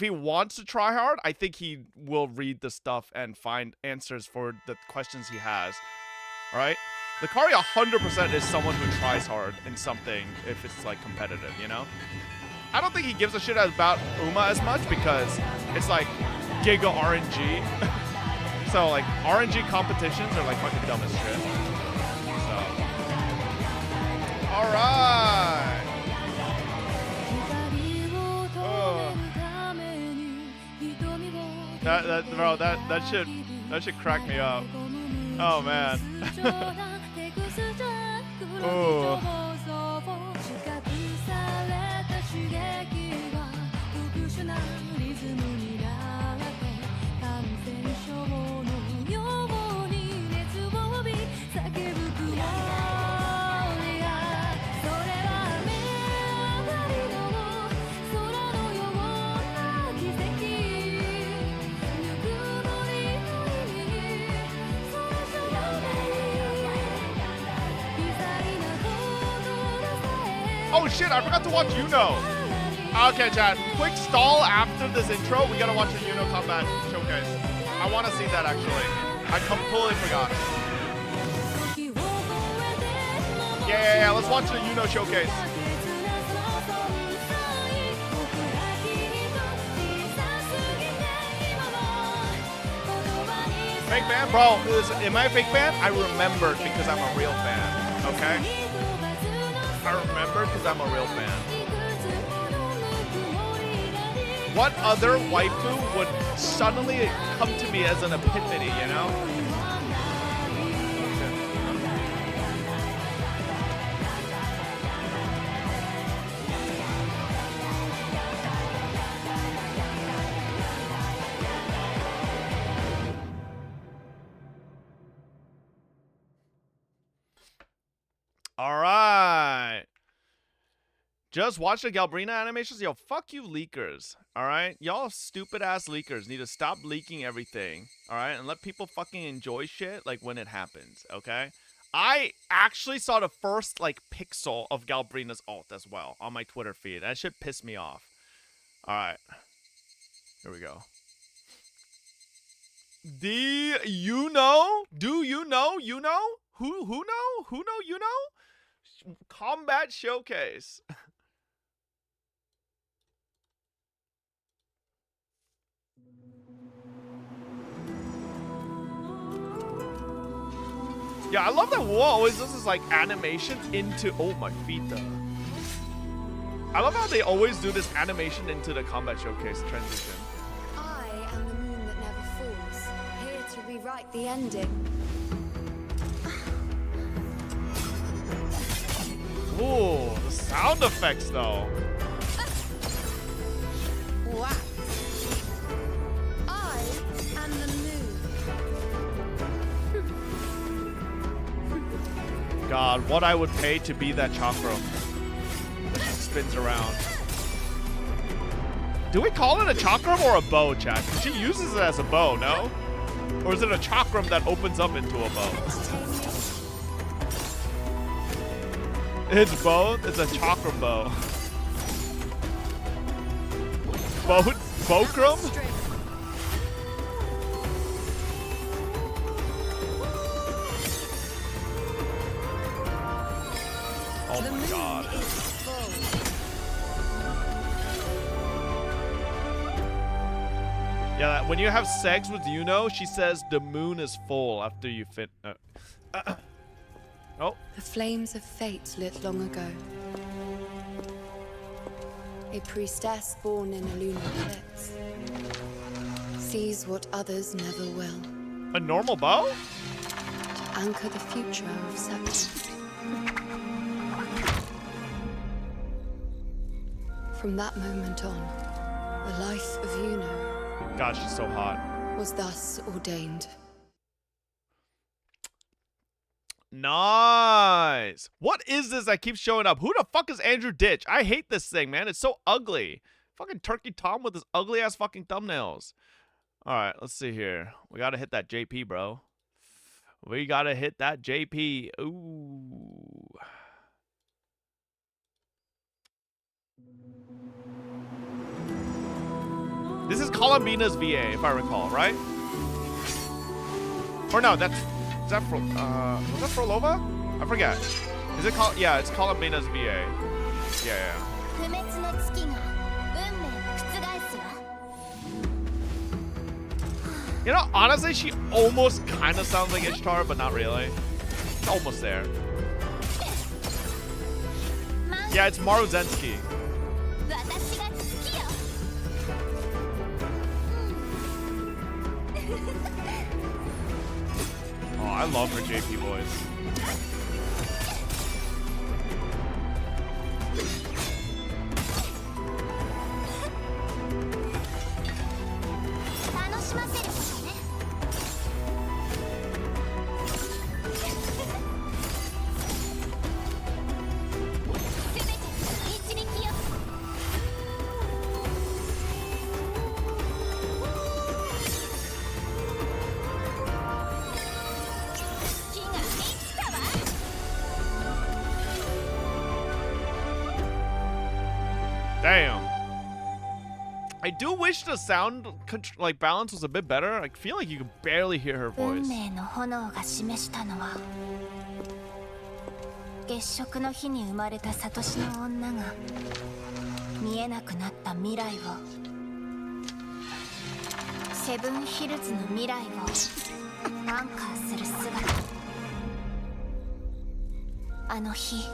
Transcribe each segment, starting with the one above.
he wants to try hard, I think he will read the stuff and find answers for the questions he has. All right? Lucari 100% is someone who tries hard in something if it's like competitive, you know? I don't think he gives a shit about Uma as much because it's like giga RNG. So like RNG competitions are like fucking dumb as shit. So, all right. That should crack me up. Oh man. Oh. Oh shit, I forgot to watch Yuno. Okay, chat. Quick stall after this intro. We gotta watch the Yuno combat showcase. I wanna see that actually. I completely forgot. Yeah. Let's watch the Yuno showcase. Fake fan? Bro, am I a fake fan? I remembered because I'm a real fan. Okay? I remember because I'm a real fan. What other waifu would suddenly come to me as an epiphany, you know? All right. Just watch the Galbrina animations. Yo, fuck you leakers. All right? Y'all stupid ass leakers need to stop leaking everything. All right? And let people fucking enjoy shit like when it happens, okay? I actually saw the first like pixel of Galbrina's ult as well on my Twitter feed. That shit pissed me off. All right. Here we go. Do you know? You know? Who know? Who know? You know? Combat showcase. Yeah, I love that Wu always does this like animation into my feet though. I love how they always do this animation into the combat showcase transition. I am the moon that never falls, here to rewrite the ending. Ooh, the sound effects though. Wax. I am the moon. God, what I would pay to be that chakram that just spins around. Do we call it a chakram or a bow, chat? She uses it as a bow, no? Or is it a chakram that opens up into a bow? It's both. It's a chakram bow. Bokrum? Oh my god. Yeah, when you have sex with Yuno, she says the moon is full after you fit. Oh. The flames of fate lit long ago. A priestess born in a lunar eclipse sees what others never will. A normal bow? To anchor the future of separateness. From that moment on, the life of Yuno, God, she's so hot, was thus ordained. Nice. What is this that keeps showing up? Who the fuck is Andrew Ditch? I hate this thing, man. It's so ugly. Fucking Turkey Tom with his ugly ass fucking thumbnails. All right, let's see here. We gotta hit that JP, bro. We gotta hit that JP. Ooh. This is Columbina's VA, if I recall, right? Or no, is that was that Frolova? I forget. Is it called? Yeah, it's Columbina's VA. Yeah. You know, honestly, she almost kind of sounds like Ishtar, but not really. It's almost there. Yeah, it's Maruzensky. Oh, I love her JP voice. Damn. I do wish the sound like balance was a bit better. I feel like you can barely hear her voice. 月食の日に生まれたサトシの女が見えなくなった未来をセブンヒルズの未来をアンカーする姿あの日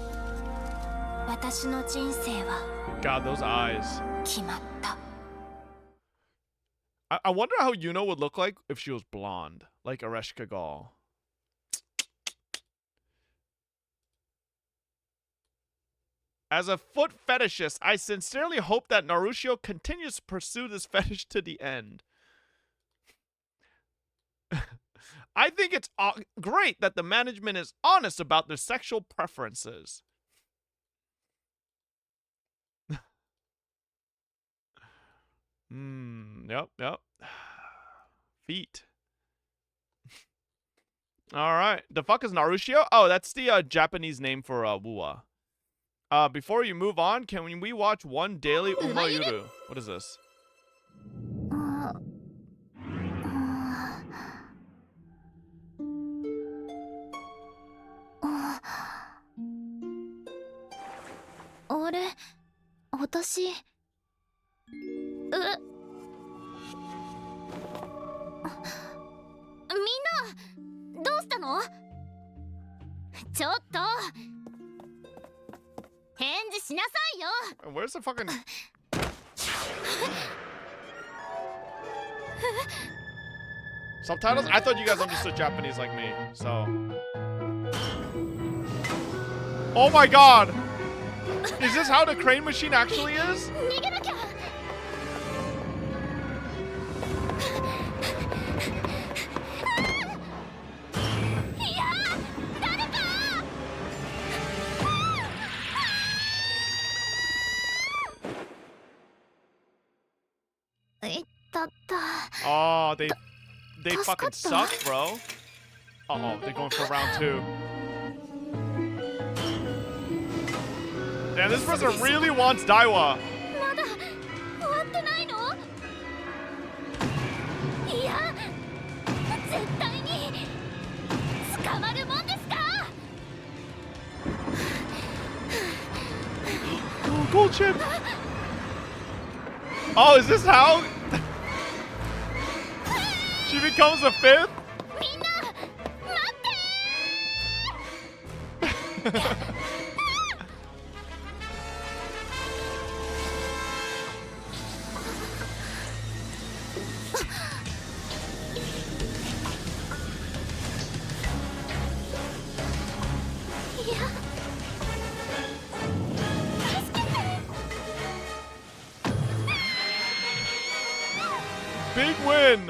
私の人生は God, those eyes. 決まった I wonder how Yuno would look like if she was blonde, like Areshka Gal. As a foot fetishist, I sincerely hope that Narushio continues to pursue this fetish to the end. I think it's great that the management is honest about their sexual preferences. Yep. Feet. Alright. The fuck is Narushio? Oh, that's the Japanese name for Wuwa. Before you move on, can we watch one daily Umayuru? What is this? Where's the fucking... subtitles? I thought you guys understood Japanese like me, so... Oh my god! Is this how the crane machine actually is? Oh, they fucking suck, bro. Uh-oh, they're going for round 2. Damn, this person really wants Daiwa. Oh, gold chip. Oh, is this how she becomes a 5th? Big win!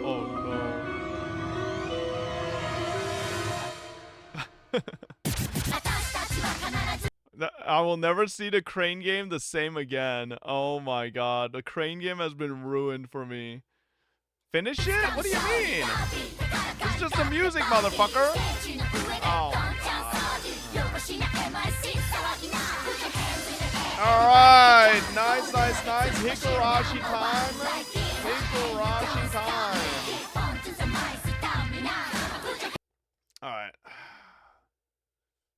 Oh no. I will never see the crane game the same again. Oh my god. The crane game has been ruined for me. Finish it? What do you mean? It's just the music, motherfucker. Oh my god. Alright. Nice. Higurashi time. Higurashi time. Alright.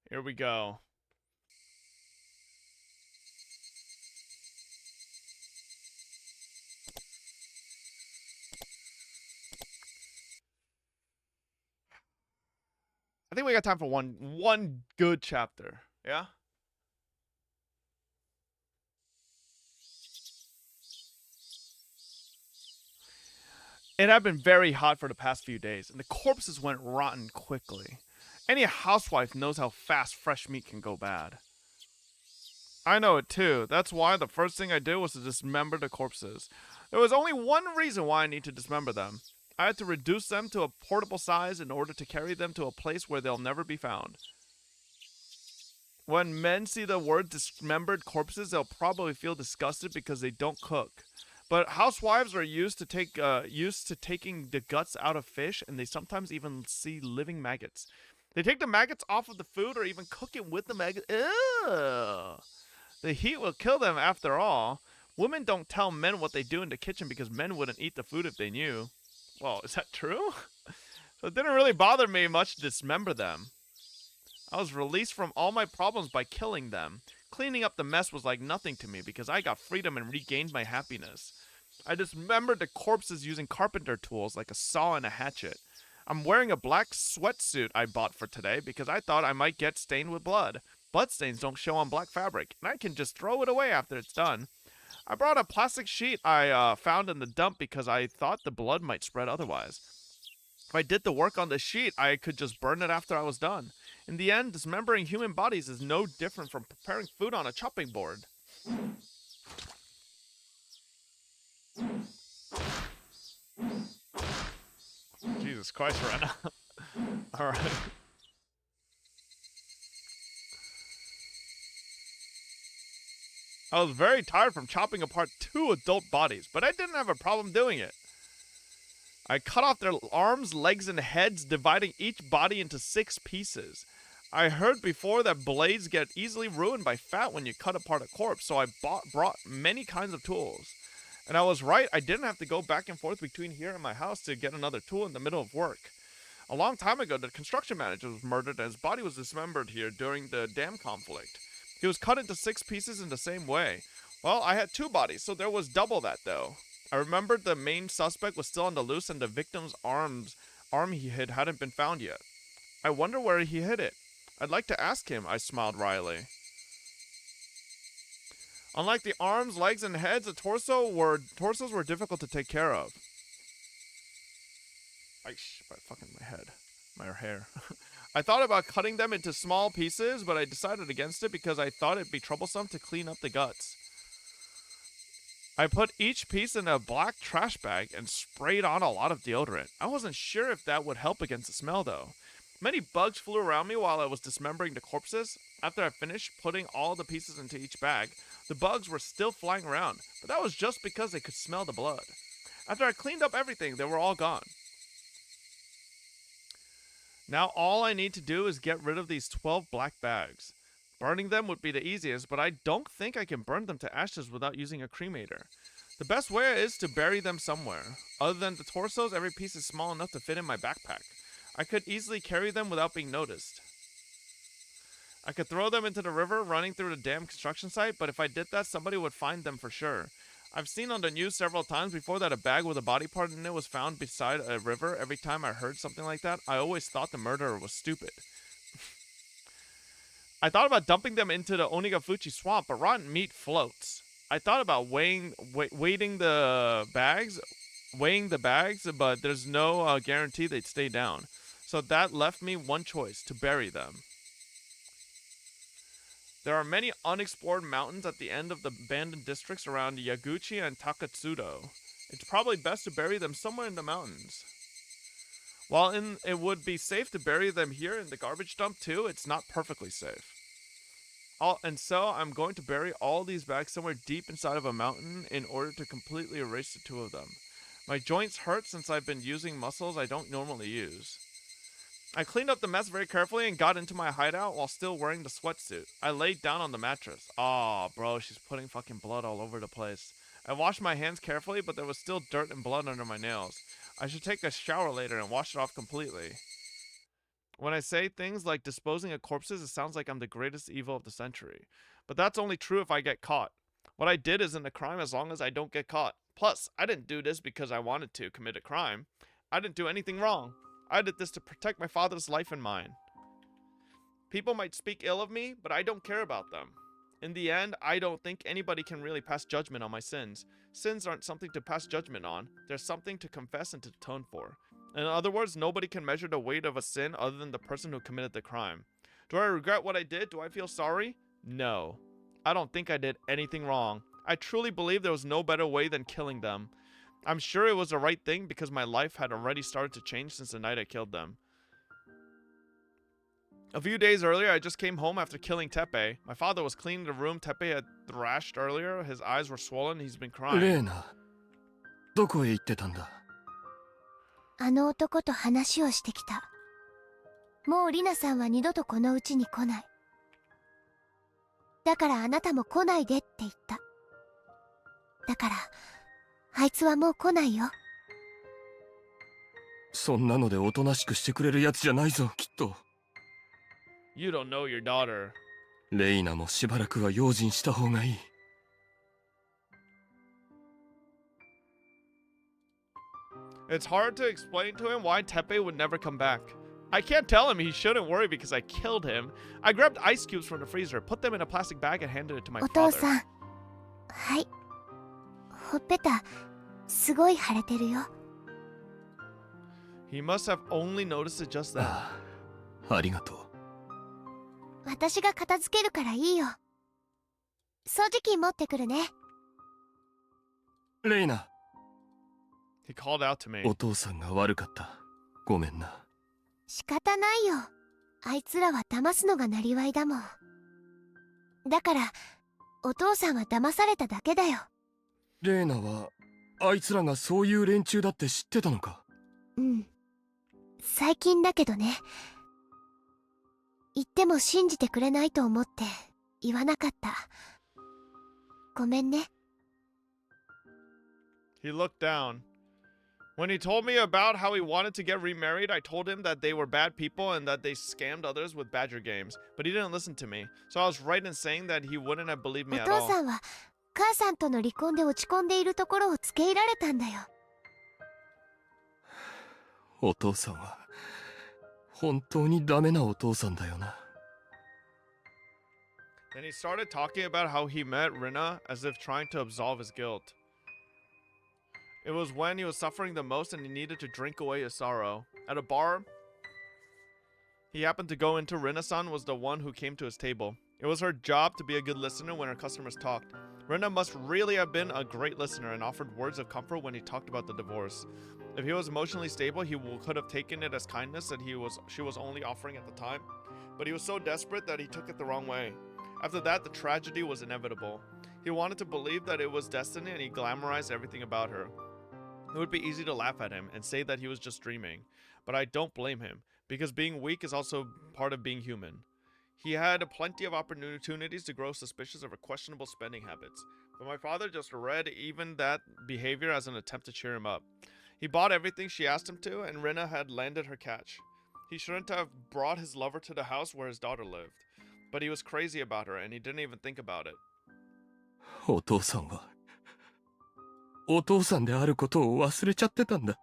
Here we go. I think we got time for one good chapter. Yeah? It had been very hot for the past few days, and the corpses went rotten quickly. Any housewife knows how fast fresh meat can go bad. I know it too. That's why the first thing I did was to dismember the corpses. There was only one reason why I need to dismember them. I had to reduce them to a portable size in order to carry them to a place where they'll never be found. When men see the word dismembered corpses, they'll probably feel disgusted because they don't cook. But housewives are used to taking the guts out of fish, and they sometimes even see living maggots. They take the maggots off of the food or even cook it with the maggots. Ew. The heat will kill them after all. Women don't tell men what they do in the kitchen because men wouldn't eat the food if they knew. Well, is that true? So it didn't really bother me much to dismember them. I was released from all my problems by killing them. Cleaning up the mess was like nothing to me because I got freedom and regained my happiness. I dismembered the corpses using carpenter tools like a saw and a hatchet. I'm wearing a black sweatsuit I bought for today because I thought I might get stained with blood. Bloodstains don't show on black fabric, and I can just throw it away after it's done. I brought a plastic sheet I found in the dump because I thought the blood might spread otherwise. If I did the work on the sheet, I could just burn it after I was done. In the end, dismembering human bodies is no different from preparing food on a chopping board. Jesus Christ, Rena. Alright. I was very tired from chopping apart 2 adult bodies, but I didn't have a problem doing it. I cut off their arms, legs, and heads, dividing each body into 6 pieces. I heard before that blades get easily ruined by fat when you cut apart a corpse, so I brought many kinds of tools. And I was right, I didn't have to go back and forth between here and my house to get another tool in the middle of work. A long time ago, the construction manager was murdered and his body was dismembered here during the dam conflict. He was cut into 6 pieces in the same way. Well, I had 2 bodies, so there was double that though. I remembered the main suspect was still on the loose and the victim's arm he hid hadn't been found yet. I wonder where he hid it. I'd like to ask him, I smiled wryly. Unlike the arms, legs, and heads, the torsos were difficult to take care of. My head. My hair. I thought about cutting them into small pieces, but I decided against it because I thought it'd be troublesome to clean up the guts. I put each piece in a black trash bag and sprayed on a lot of deodorant. I wasn't sure if that would help against the smell, though. Many bugs flew around me while I was dismembering the corpses. After I finished putting all the pieces into each bag, the bugs were still flying around, but that was just because they could smell the blood. After I cleaned up everything, they were all gone. Now all I need to do is get rid of these 12 black bags. Burning them would be the easiest, but I don't think I can burn them to ashes without using a cremator. The best way is to bury them somewhere. Other than the torsos, every piece is small enough to fit in my backpack. I could easily carry them without being noticed. I could throw them into the river running through the dam construction site, but if I did that, somebody would find them for sure. I've seen on the news several times before that a bag with a body part in it was found beside a river. Every time I heard something like that, I always thought the murderer was stupid. I thought about dumping them into the Onigafuchi swamp, but rotten meat floats. I thought about weighing the bags, but there's no guarantee they'd stay down. So that left me one choice, to bury them. There are many unexplored mountains at the end of the abandoned districts around Yaguchi and Takatsudo. It's probably best to bury them somewhere in the mountains. While it would be safe to bury them here in the garbage dump too, it's not perfectly safe. And so I'm going to bury all these bags somewhere deep inside of a mountain in order to completely erase the two of them. My joints hurt since I've been using muscles I don't normally use. I cleaned up the mess very carefully and got into my hideout while still wearing the sweatsuit. I laid down on the mattress. Aw, bro, she's putting fucking blood all over the place. I washed my hands carefully, but there was still dirt and blood under my nails. I should take a shower later and wash it off completely. When I say things like disposing of corpses, it sounds like I'm the greatest evil of the century. But that's only true if I get caught. What I did isn't a crime as long as I don't get caught. Plus, I didn't do this because I wanted to commit a crime. I didn't do anything wrong. I did this to protect my father's life and mine. People might speak ill of me, but I don't care about them. In the end, I don't think anybody can really pass judgment on my sins. Sins aren't something to pass judgment on. They're something to confess and to atone for. In other words, nobody can measure the weight of a sin other than the person who committed the crime. Do I regret what I did? Do I feel sorry? No. I don't think I did anything wrong. I truly believe there was no better way than killing them. I'm sure it was the right thing because my life had already started to change since the night I killed them. A few days earlier, I just came home after killing Tepe. My father was cleaning the room Tepe had thrashed earlier. His eyes were swollen. He's been crying. レーナ、どこへ行ってたんだ？あの男と話をしてきた。もうリナさんは二度とこの家に来ない。だからあなたも来ないでって言った。だからあいつはもう来ないよ。そんなのでおとなしくしてくれるやつじゃないぞ、きっと。You don't know your daughter. レイナもしばらくは用心した方がいい。It's hard to explain to him why Tepe would never come back. I can't tell him he shouldn't worry because I killed him. I grabbed ice cubes from the freezer, put them in a plastic bag, and handed it to my お父 father. さん。はい。ほっぺた、すごい腫れてるよ。He must have only noticed it just then. ああ、ありがとう。私が片付けるからいいよ。掃除機持ってくるね。レイナ、 He called out to me. お父さんが悪かった。ごめんな。仕方ないよ。あいつらは騙すのがなりわいだもん。だから、お父さんは騙されただけだよ。レイナは、あいつらがそういう連中だって知ってたのか？うん。最近だけどね。言っても信じてくれないと思って言わなかった。ごめんね。He looked down. When he told me about how he wanted to get remarried, I told him that they were bad people and that they scammed others with Badger games. But he didn't listen to me. So I was right in saying that he wouldn't have believed me お at 父 all. さんは母さんとの離婚で落ち込んでいるところを付け入られたんだよ。お父さんは、本当にダメなお父さんだよな。Then he started talking about how he met Rina as if trying to absolve his guilt. It was when he was suffering the most and he needed to drink away his sorrow. At a bar, he happened to go into. Rina-san was the one who came to his table. It was her job to be a good listener when her customers talked. Rina must really have been a great listener and offered words of comfort when he talked about the divorce. If he was emotionally stable, he could have taken it as kindness that she was only offering at the time. But he was so desperate that he took it the wrong way. After that, the tragedy was inevitable. He wanted to believe that it was destiny and he glamorized everything about her. It would be easy to laugh at him and say that he was just dreaming. But I don't blame him, because being weak is also part of being human. He had plenty of opportunities to grow suspicious of her questionable spending habits, but my father just read even that behavior as an attempt to cheer him up. He bought everything she asked him to, and Rina had landed her catch. He shouldn't have brought his lover to the house where his daughter lived, but he was crazy about her and he didn't even think about it. お父さんは、お父さんであることを忘れちゃってたんだ。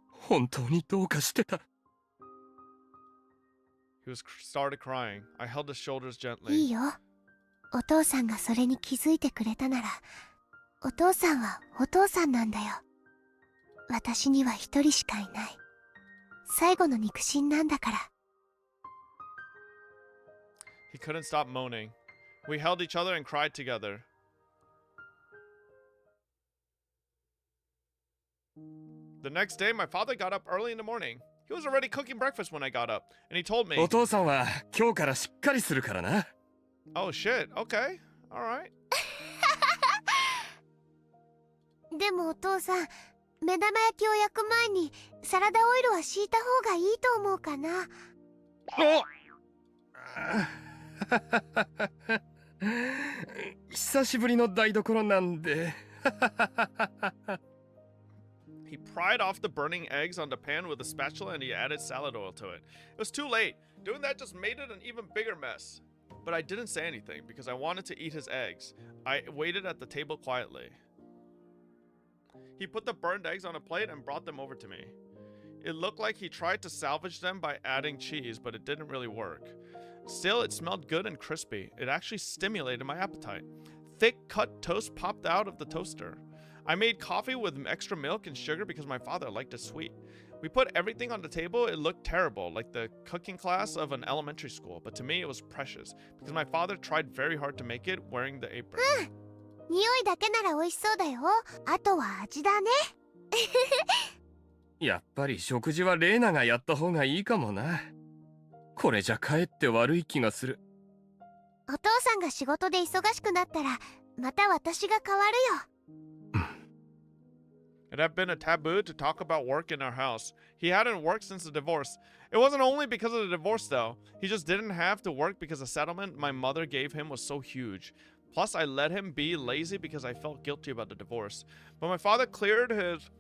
本当にどうかしてた。He started crying. I held his shoulders い gently. いよ。お父さんがそれに気づいてくれたなら、お父さんはお父さんなんだよ。私には一人しかいない。最後の肉親なんだから。He couldn't stop moaning. We held each other and cried together. The next day, my father got up early in the morning. He was already cooking breakfast when I got up, and he told me, お父さんは今日からしっかりするからな。Oh shit. Okay. All right. でもお父さん、目玉焼きを焼く前にサラダオイルは敷いた方がいいと思うかな。久しぶりの台所なんで。He pried off the burning eggs on the pan with a spatula and he added salad oil to it. It was too late. Doing that just made it an even bigger mess. But I didn't say anything because I wanted to eat his eggs. I waited at the table quietly. He put the burned eggs on a plate and brought them over to me. It looked like he tried to salvage them by adding cheese, but it didn't really work. Still, it smelled good and crispy. It actually stimulated my appetite. Thick cut toast popped out of the toaster. I made coffee with extra milk and sugar because my father liked it sweet. We put everything on the table. It looked terrible, like the cooking class of an elementary school, but to me it was precious because my father tried very hard to make it wearing the apron. 匂いだけなら美味しそうだよ。あとは味だね。やっぱり食事はレイナがやった方がいいかもな。これじゃかえって悪い気がする。お父さんが仕事で忙しくなったら、また私が代わるよ。It had been a taboo to talk about work in our house. He hadn't worked since the divorce. It wasn't only because of the divorce, though. He just didn't have to work because the settlement my mother gave him was so huge. Plus, I let him be lazy because I felt guilty about the divorce. But my father cleared his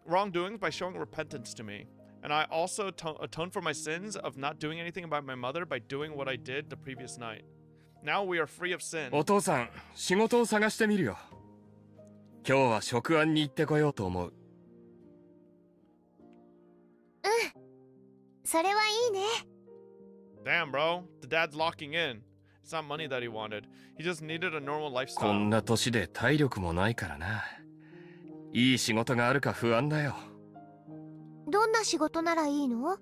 wrongdoings by showing repentance to me. And I also atoned for my sins of not doing anything about my mother by doing what I did the previous night. Now we are free of sin. お父さん、仕事を探してみるよ。今日は食案に行ってこようと思う。それはいいね。Damn, bro. The dad's locking in. It's not money that he wanted. He just needed a normal こん lifestyle. な年で体力もないからな。いい仕事があるか不安だよ。どんな仕事ならいいの？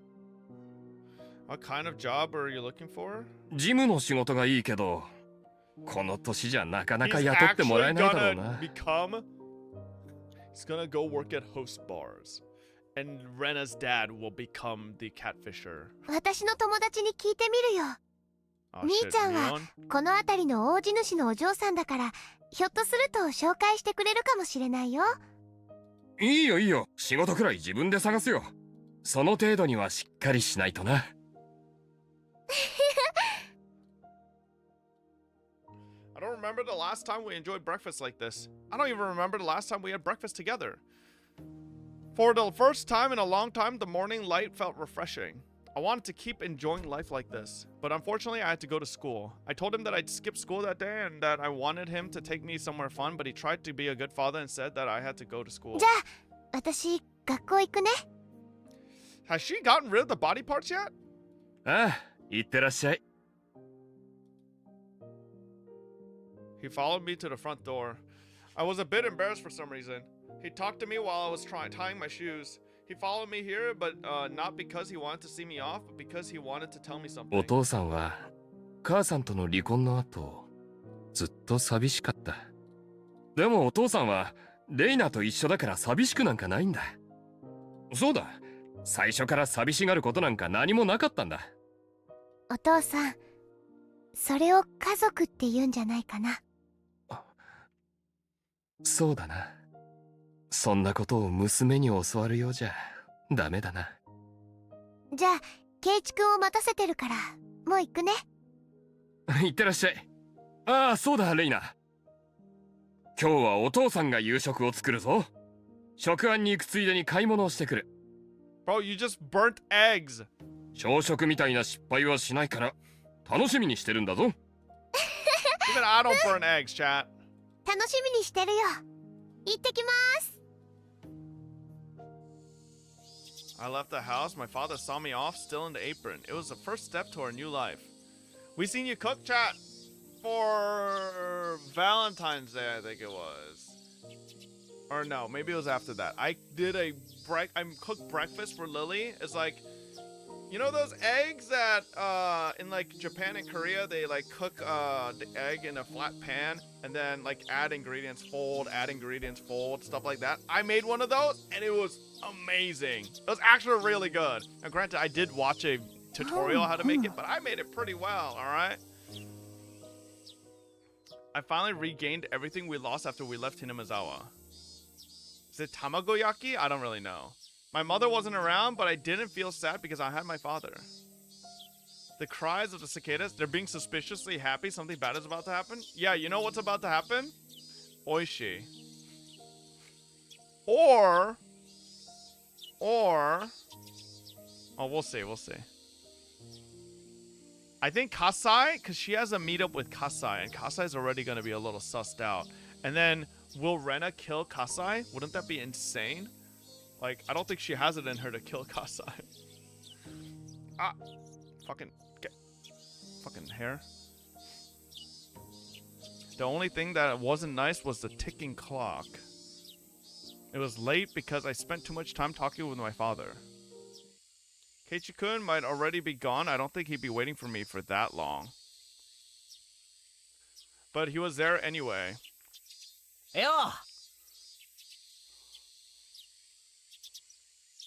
What kind of job are you looking for? 事務の仕事がいいけど、この年じゃなかなか He's 雇ってもらえ actually ないだろう gonna な。 become... He's gonna go work at host bars. And Rena's dad will become the catfisher. 私の友達に聞いてみるよ。 Oh, 兄 shit, ちゃんは Neon? この辺りの大地主のお嬢さんだから、ひょっとすると紹介してくれるかもしれないよ。いいよいいよ、仕事くらい自分で探すよ。その程度にはしっかりしないとな。I don't remember the last time we enjoyed breakfast like this. I don't even remember the last time we had breakfast together. For the first time in a long time, the morning light felt refreshing. I wanted to keep enjoying life like this, but unfortunately I had to go to school. I told him that I'd skip school that day and that I wanted him to take me somewhere fun, but he tried to be a good father and said that I had to go to school. じゃあ、私、学校行くね。Has she gotten rid of the body parts yet? ああ、行ってらっしゃい。He followed me to the front door. I was a bit embarrassed for some reason. He talked to me while I was tying my shoes. He followed me here, but not because he wanted to see me off, but because he wanted to tell me something. お父さんは母さんとの離婚の後、ずっと寂しかった。でもお父さんはレイナと一緒だから寂しくなんかないんだ。そうだ、最初から寂しがることなんか何もなかったんだ。お父さん、それを家族って言うんじゃないかな。そうだな。そんなことを娘に教わるようじゃダメだな。じゃあ、ケイチ君を待たせてるから、もう行くね。いってらっしゃい。ああ、そうだ、レイナ。今日はお父さんが夕食を作るぞ。食案に行くついでに買い物をしてくる。Bro, you just burnt eggs. 朝食みたいな失敗はしないから楽しみにしてるんだぞ。Even I don't burn eggs, chat. 楽しみにしてるよ。行ってきます。I left the house. My father saw me off, still in the apron. It was the first step to our new life. We seen you cook, chat, for Valentine's Day, I think it was. Or no, maybe it was after that. I cooked breakfast for Lily. It's like, you know those eggs that in like Japan and Korea they like cook the egg in a flat pan and then like add ingredients, fold, stuff like that. I made one of those and it was amazing. It was actually really good. Now granted, I did watch a tutorial how to make it, but I made it pretty well, all right? I finally regained everything we lost after we left Hinamizawa. Is it tamagoyaki? I don't really know. My mother wasn't around, but I didn't feel sad because I had my father. The cries of the cicadas, they're being suspiciously happy. Something bad is about to happen. Yeah, you know what's about to happen? Oishi. Or... Oh, we'll see, we'll see. I think Kasai, because she has a meetup with Kasai, and Kasai's already going to be a little sussed out. And then, will Rena kill Kasai? Wouldn't that be insane? Like, I don't think she has it in her to kill Kasai. Ah! Fucking hair. The only thing that wasn't nice was the ticking clock. It was late because I spent too much time talking with my father. Keiichi-kun might already be gone. I don't think he'd be waiting for me for that long. But he was there anyway. Yo!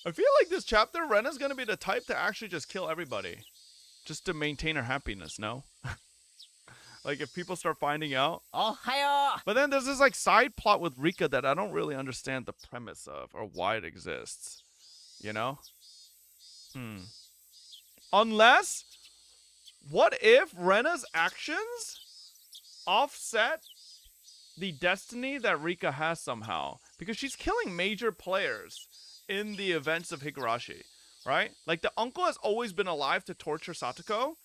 I feel like this chapter, Rena's gonna be the type to actually just kill everybody. Just to maintain her happiness, no? Like, if people start finding out. Ohayo! But then there's this, like, side plot with Rika that I don't really understand the premise of, or why it exists. You know? Unless, what if Rena's actions offset the destiny that Rika has somehow? Because she's killing major players in the events of Higurashi, right? Like, the uncle has always been alive to torture Satoko,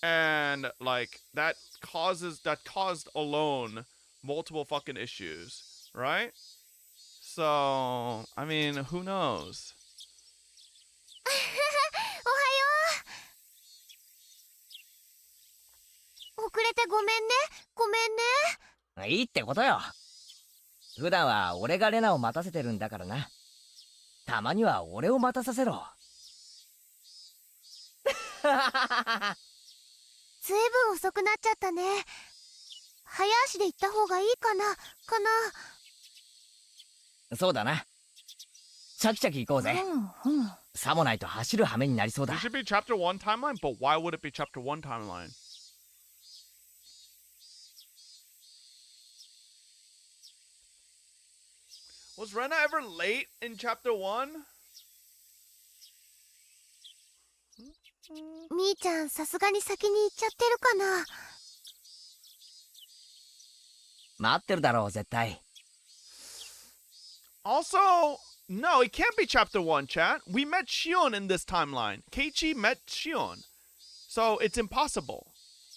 and, like, that caused alone multiple fucking issues, right? So, I mean, who knows? 遅れてごめんね。ごめんね。いいってことよ。普段は俺がレナを待たせてるんだからな。たまには俺を待たさせろ。ずいぶん遅くなっちゃったね。早足で行った方がいいかな。そうだな。チャキチャキ行こうぜ。さもないと走る羽目になりそうだ。 It should be chapter 1 timeline, but why would it be chapter 1 timeline? Was Rena ever late in chapter 1? みーちゃん、さすがに先に行っちゃってるかな。待ってるだろう、絶対。Also, no, it can't be chapter 1, chat. We met Shion in this timeline. Keiichi met Shion. So it's impossible.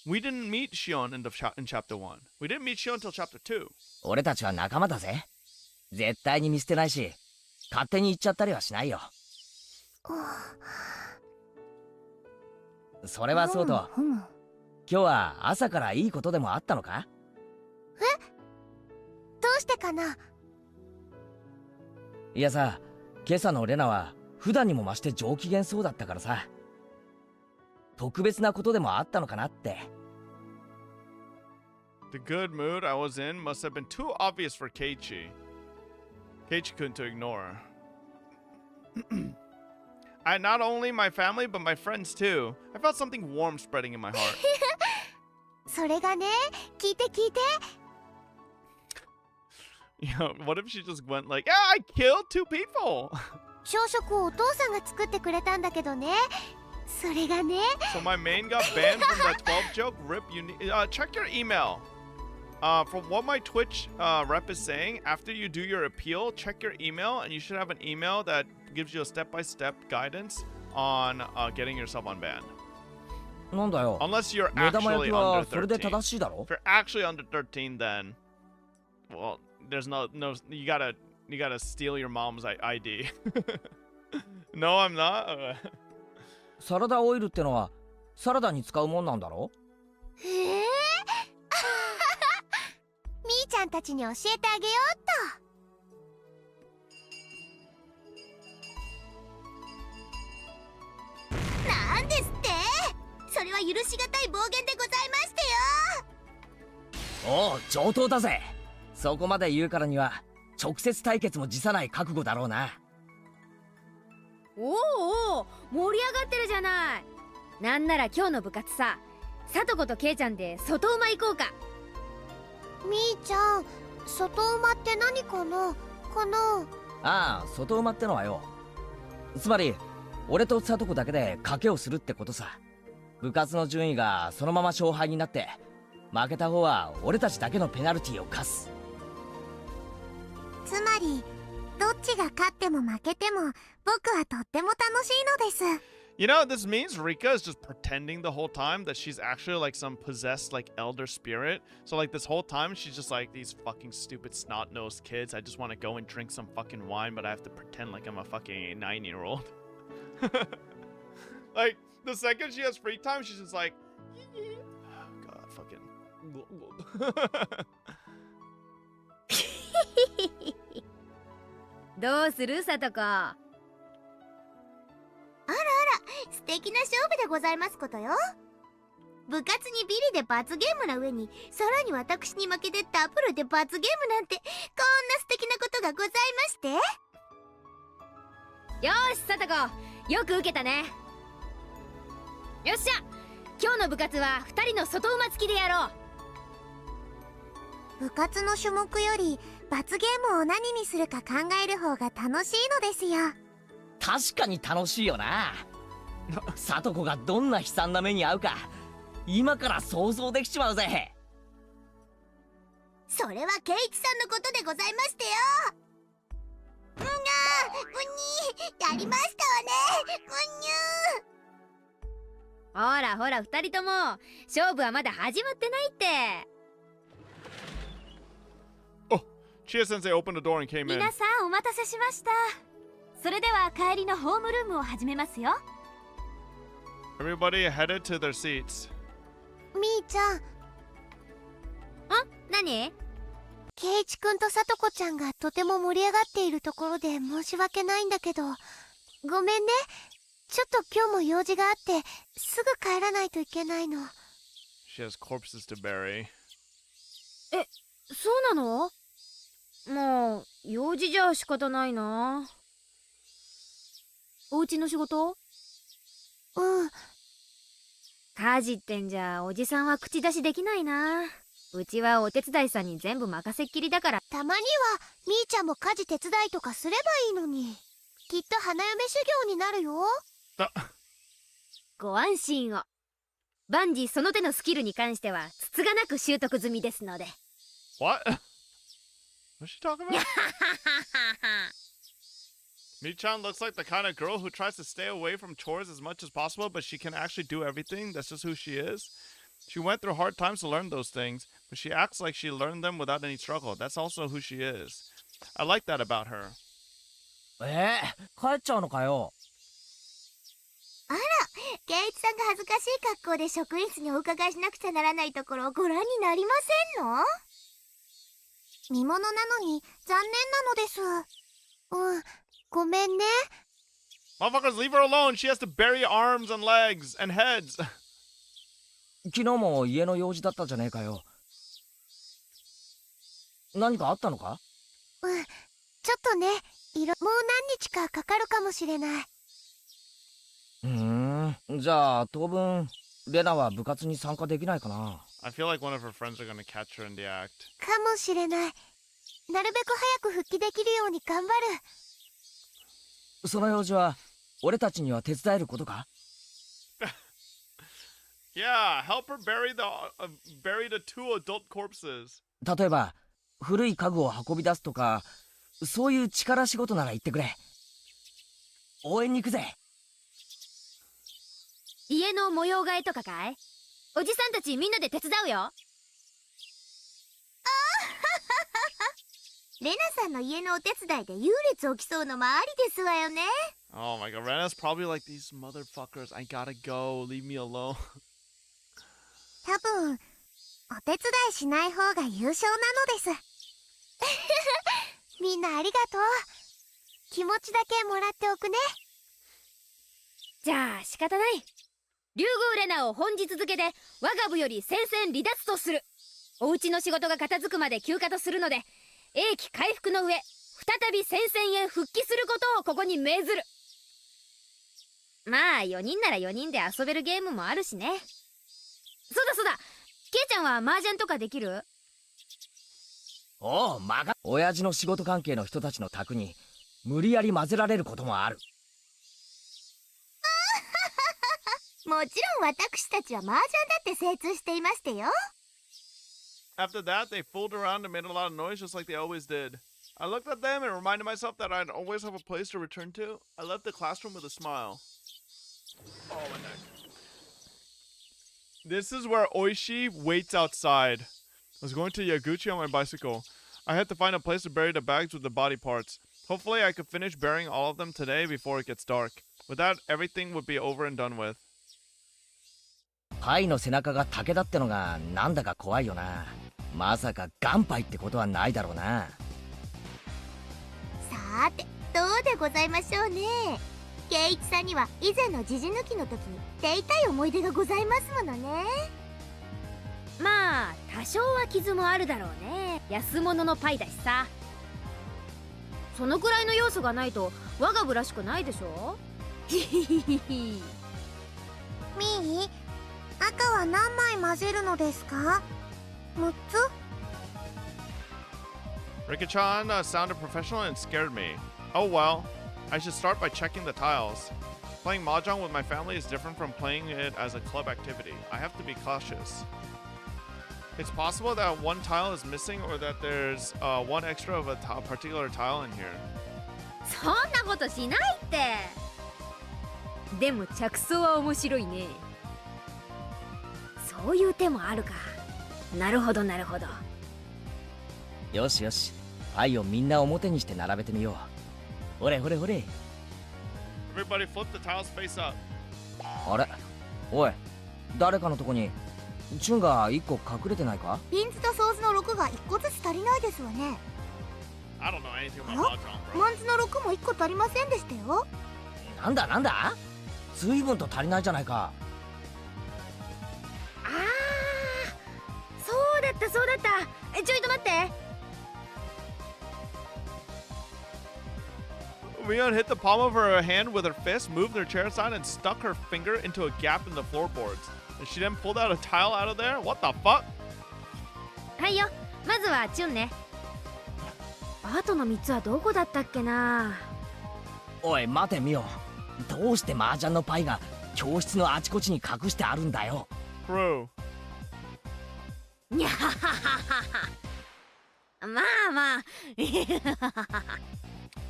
We didn't meet Shion in chapter 1. We didn't meet Shion until chapter 2. 俺たちは仲間だぜ。絶対に見捨てないし、勝手に行っちゃったりはしないよ。それはそうと、今日は朝からいいことでもあったのか？どうしてかな。いやさ、今朝のレナは普段にも増して上機嫌そうだったからさ、特別なことでもあったのかなって。The good mood I was in must have been too obvious for Keiichi. Keiichi-kun to ignore. I not only my family, but my friends too. I felt something warm spreading in my heart. それがね、聞いて。You know, what if she just went like, yeah, I killed 2 people? 朝食をお父さんが作ってくれたんだけどね。それがね。So my main got banned from that 12 joke. Rip, you need, check your email. From what my Twitch rep is saying, after you do your appeal, check your email, and you should have an email that gives you a step-by-step guidance on getting yourself unbanned. なんだよ。 Unless you're 目玉 actually 焼きは under それで 13. 正しいだろ If you're actually under 13, then well, there's no you gotta steal your mom's ID. No, I'm not. サラダオイルってのはサラダに使うもんなんだろ？みーちゃんたちに教えてあげようっと。なんですって？それは許しがたい暴言でございましてよ。おお、上等だぜ。そこまで言うからには直接対決も辞さない覚悟だろうな。おお、盛り上がってるじゃない。なんなら今日の部活さ、さとことけいちゃんで外馬行こうか。みーちゃん、外馬って何かな？ああ、外馬ってのはよ、つまり俺と聡子だけで賭けをするってことさ。部活の順位がそのまま勝敗になって、負けた方は俺たちだけのペナルティを課す。つまりどっちが勝っても負けても僕はとっても楽しいのです。You know what this means? Rika is just pretending the whole time that she's actually like some possessed like elder spirit. So like this whole time she's just like, these fucking stupid snot-nosed kids. I just want to go and drink some fucking wine, but I have to pretend like I'm a fucking 9-year-old. Like the second she has free time, she's just like, oh, God, fucking. どうするさとこ。素敵な勝負でございますことよ。部活にビリで罰ゲームな上に、さらに私に負けてダブルで罰ゲームなんて、こんな素敵なことがございまして。よーしさとこ、よく受けたね。よっしゃ、今日の部活は2人の外馬付きでやろう。部活の種目より罰ゲームを何にするか考える方が楽しいのですよ。確かに楽しいよな。聡子がどんな悲惨な目に遭うか今から想像できちまうぜ。それはケイチさんのことでございましてよ。ブニーやりましたわね。ほらほら2人とも勝負はまだ始まってないって。Oh, Chia Sensei opened the door and came in. 皆さんお待たせしました。それでは帰りのホームルームを始めますよ。Everybody headed to their seats. みーちゃん、何？ケイチくんとさとこちゃんがとても盛り上がっているところで申し訳ないんだけど、ごめんね。ちょっと今日も用事があってすぐ帰らないといけないの。 She has corpses to bury. そうなの？もう用事じゃ仕方ないな。お家の仕事？うん。家事ってんじゃおじさんは口出しできないな。うちはお手伝いさんに全部任せっきりだから。たまにはみーちゃんも家事手伝いとかすればいいのに。きっと花嫁修行になるよ。ご安心を。万事その手のスキルに関してはつつがなく習得済みですので。What? What's she talking about? Mi-chan looks like the kind of girl who tries to stay away from chores as much as possible, but she can actually do everything. That's just who she is. She went through hard times to learn those things, but she acts like she learned them without any struggle. That's also who she is. I like that about her. 帰っちゃうのかよ。ケイチさんが恥ずかしい格好で職員室にお伺いしなくちゃならないところをご覧になりませんの？見物なのに残念なのです。うん、ごめんね。 Motherfuckers, leave her alone. She has to bury arms and legs and heads. 昨日も家の用事だったじゃねえかよ。何かあったのか？うん、ちょっとね、もう何日かかかるかもしれない。じゃあ当分レナは部活に参加できないかな。 I feel like one of her friends are gonna catch her in the act. かもしれない。なるべく早く復帰できるように頑張る。その用事は俺たちには手伝えることか？ Yeah, help her bury the 2 adult corpses. 例えば古い家具を運び出すとか、そういう力仕事なら言ってくれ。応援に行くぜ。家の模様替えとかかい？おじさんたちみんなで手伝うよ。レナさんの家のお手伝いで優劣起きそうのもありですわよね。 Oh my god, Rena's probably like, these motherfuckers, I gotta go, leave me alone. 多分お手伝いしない方が優勝なのです。みんなありがとう。気持ちだけもらっておくね。じゃあ仕方ない。竜宮レナを本日付で我が部より戦線離脱とする。お家の仕事が片付くまで休暇とするので、英気回復の上再び戦線へ復帰することをここに命ずる。まあ4人なら4人で遊べるゲームもあるしね。そうだそうだ、ケイちゃんは麻雀とかできる？おう、親父の仕事関係の人たちの宅に無理やり混ぜられることもある。もちろん私たちは麻雀だって精通していましたよ。 After that, they fooled around and made a lot of noise just like they always did. I looked at them and reminded myself that I'd always have a place to return to. I left the classroom with a smile. Oh, my neck. This is where Oishi waits outside. I was going to Yaguchi on my bicycle. I had to find a place to bury the bags with the body parts. Hopefully I could finish burying all of them today before it gets dark. With that, everything would be over and done with. パイの背中が竹だってのがなんだか怖いよな。まさか岩パイってことはないだろうな。さーて、どうでございましょうね。圭一さんには以前のジジ抜きの時に手痛い思い出がございますものね。まあ多少は傷もあるだろうね。安物のパイだしさ。そのくらいの要素がないと我が部らしくないでしょ。ヒヒヒヒヒ。ミー、赤は何枚混ぜるのですか？6つ？ Rika-chan sounded professional and scared me. Oh well, I should start by checking the tiles. Playing mahjong with my family is different from playing it as a club activity. I have to be cautious. It's possible that one tile is missing or that there's one extra of a particular tile in here. そんなことしないって。でも着想は面白いね。そういう手もあるか。なるほどなるほど。よしよし、パイをみんな表にして並べてみよう。ほれほれほれ。Everybody flip the tiles face up. あれ、おい、誰かのとこにチュンが1個隠れてないか？ピンズとソーズの6が1個ずつ足りないですわね。I don't know anything about あ mahjong, bro. マンズの6も1個足りませんでしたよ。なんだなんだ？随分と足りないじゃないか。ああ、そうだったそうだった。ちょいと待って。Mion hit the palm of her hand with her fist, moved her chair aside, and stuck her finger into a gap in the floorboards. And she then pulled out a tile out of there? What the fuck? はいよ、まずはチュンね。あとの3つはどこだったっけな。おい待てみよ。どうして麻雀のパイが教室のあちこちに隠してあるんだよ。True. にゃはははは。まあまあ。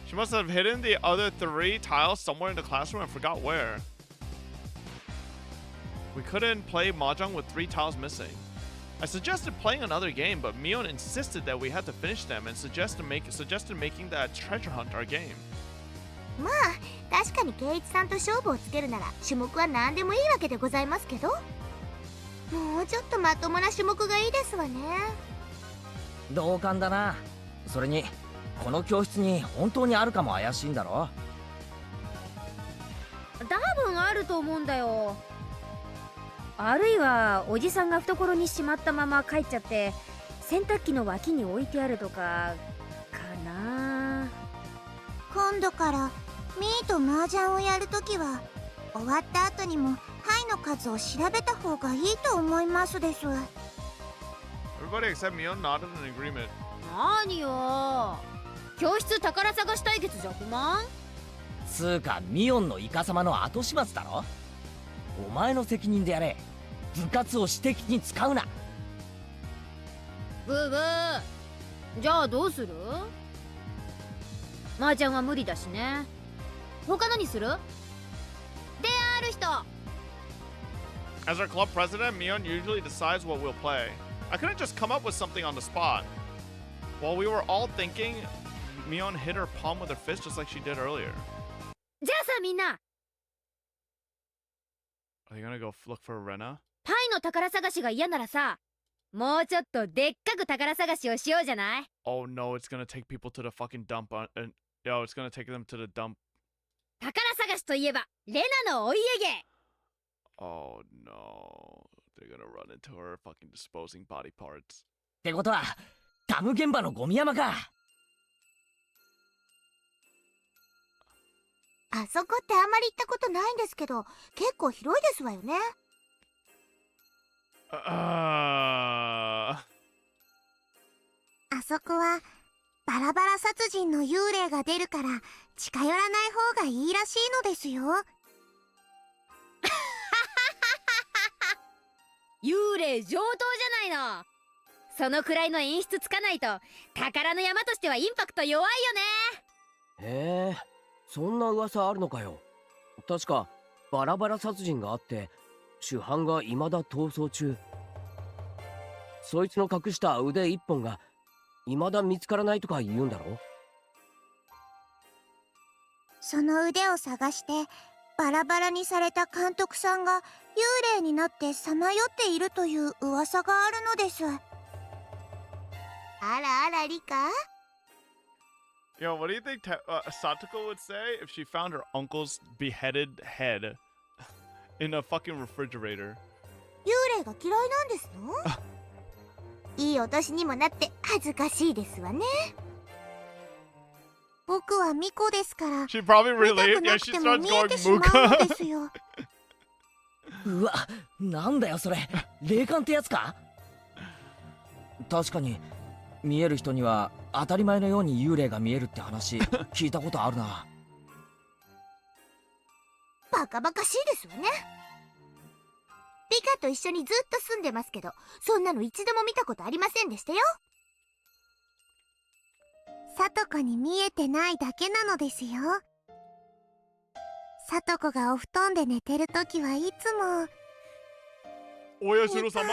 She must have hidden the other 3 tiles somewhere in the classroom and forgot where. We couldn't play mahjong with 3 tiles missing. I suggested playing another game, but Mion insisted that we had to finish them and suggested making that treasure hunt our game. まあ確かに圭一さんと勝負をつけるなら種目は何でもいいわけでございますけど、もうちょっとまともな種目がいいですわね。同感だな。それにこの教室に本当にあるかも怪しいんだろ。多分あると思うんだよ。あるいはおじさんが懐にしまったまま帰っちゃって洗濯機の脇に置いてあるとかかな。今度からミーと麻雀をやるときは終わった後にも牌の数を調べた方がいいと思いますです。 Everybody except Mion nodded in agreement. 何よ、教室宝探し対決じゃ不満？つうかミオンのイカ様の後始末だろ。お前の責任でやれ。部活を私的に使うな。ブーブー。じゃあどうする？麻雀は無理だしね。他何する？である人。 As our club president, Mion usually decides what we'll play. I couldn't just come up with something on the spot. While we were all thinking, Mion hit her palm with her fist just like she did earlier. じゃあさみんな。Are they gonna go look for Rena? パイの宝探しが嫌ならさ、もうちょっとでっかく宝探しをしようじゃない？ Oh no, it's gonna take people to the fucking dump and yo, it's gonna take them to the dump. 宝探しといえばレナのお家芸。 Oh no, they're gonna run into her fucking disposing body parts. ってことはダム現場のゴミ山か。あそこってあんまり行ったことないんですけど結構広いですわよね。ああそこはバラバラ殺人の幽霊が出るから近寄らない方がいいらしいのですよ。幽霊上等じゃないの。そのくらいの演出つかないと宝の山としてはインパクト弱いよね。へえ、そんな噂あるのかよ。確かバラバラ殺人があって主犯が未だ逃走中。そいつの隠した腕一本が未だ見つからないとか言うんだろ。その腕を探してバラバラにされた監督さんが幽霊になってさまよっているという噂があるのです。あらあらリカ。 Yo, what do you think Satoko would say if she found her uncle's beheaded head in a fucking refrigerator? 幽霊が嫌いなんですの？いいお年にもなって恥ずかしいですわね。僕は巫女ですから She probably 見た relate. く Yeah, なく she ても starts 見え going てしまうの muka. ですよ。うわ、なんだよそれ。霊感ってやつか。確かに見える人には当たり前のように幽霊が見えるって話聞いたことあるな。バカバカしいですわね。リカと一緒にずっと住んでますけど、そんなの一度も見たことありませんでしたよ。サトコに見えてないだけなのですよ。サトコがお布団で寝てるときはいつもおやしろ様？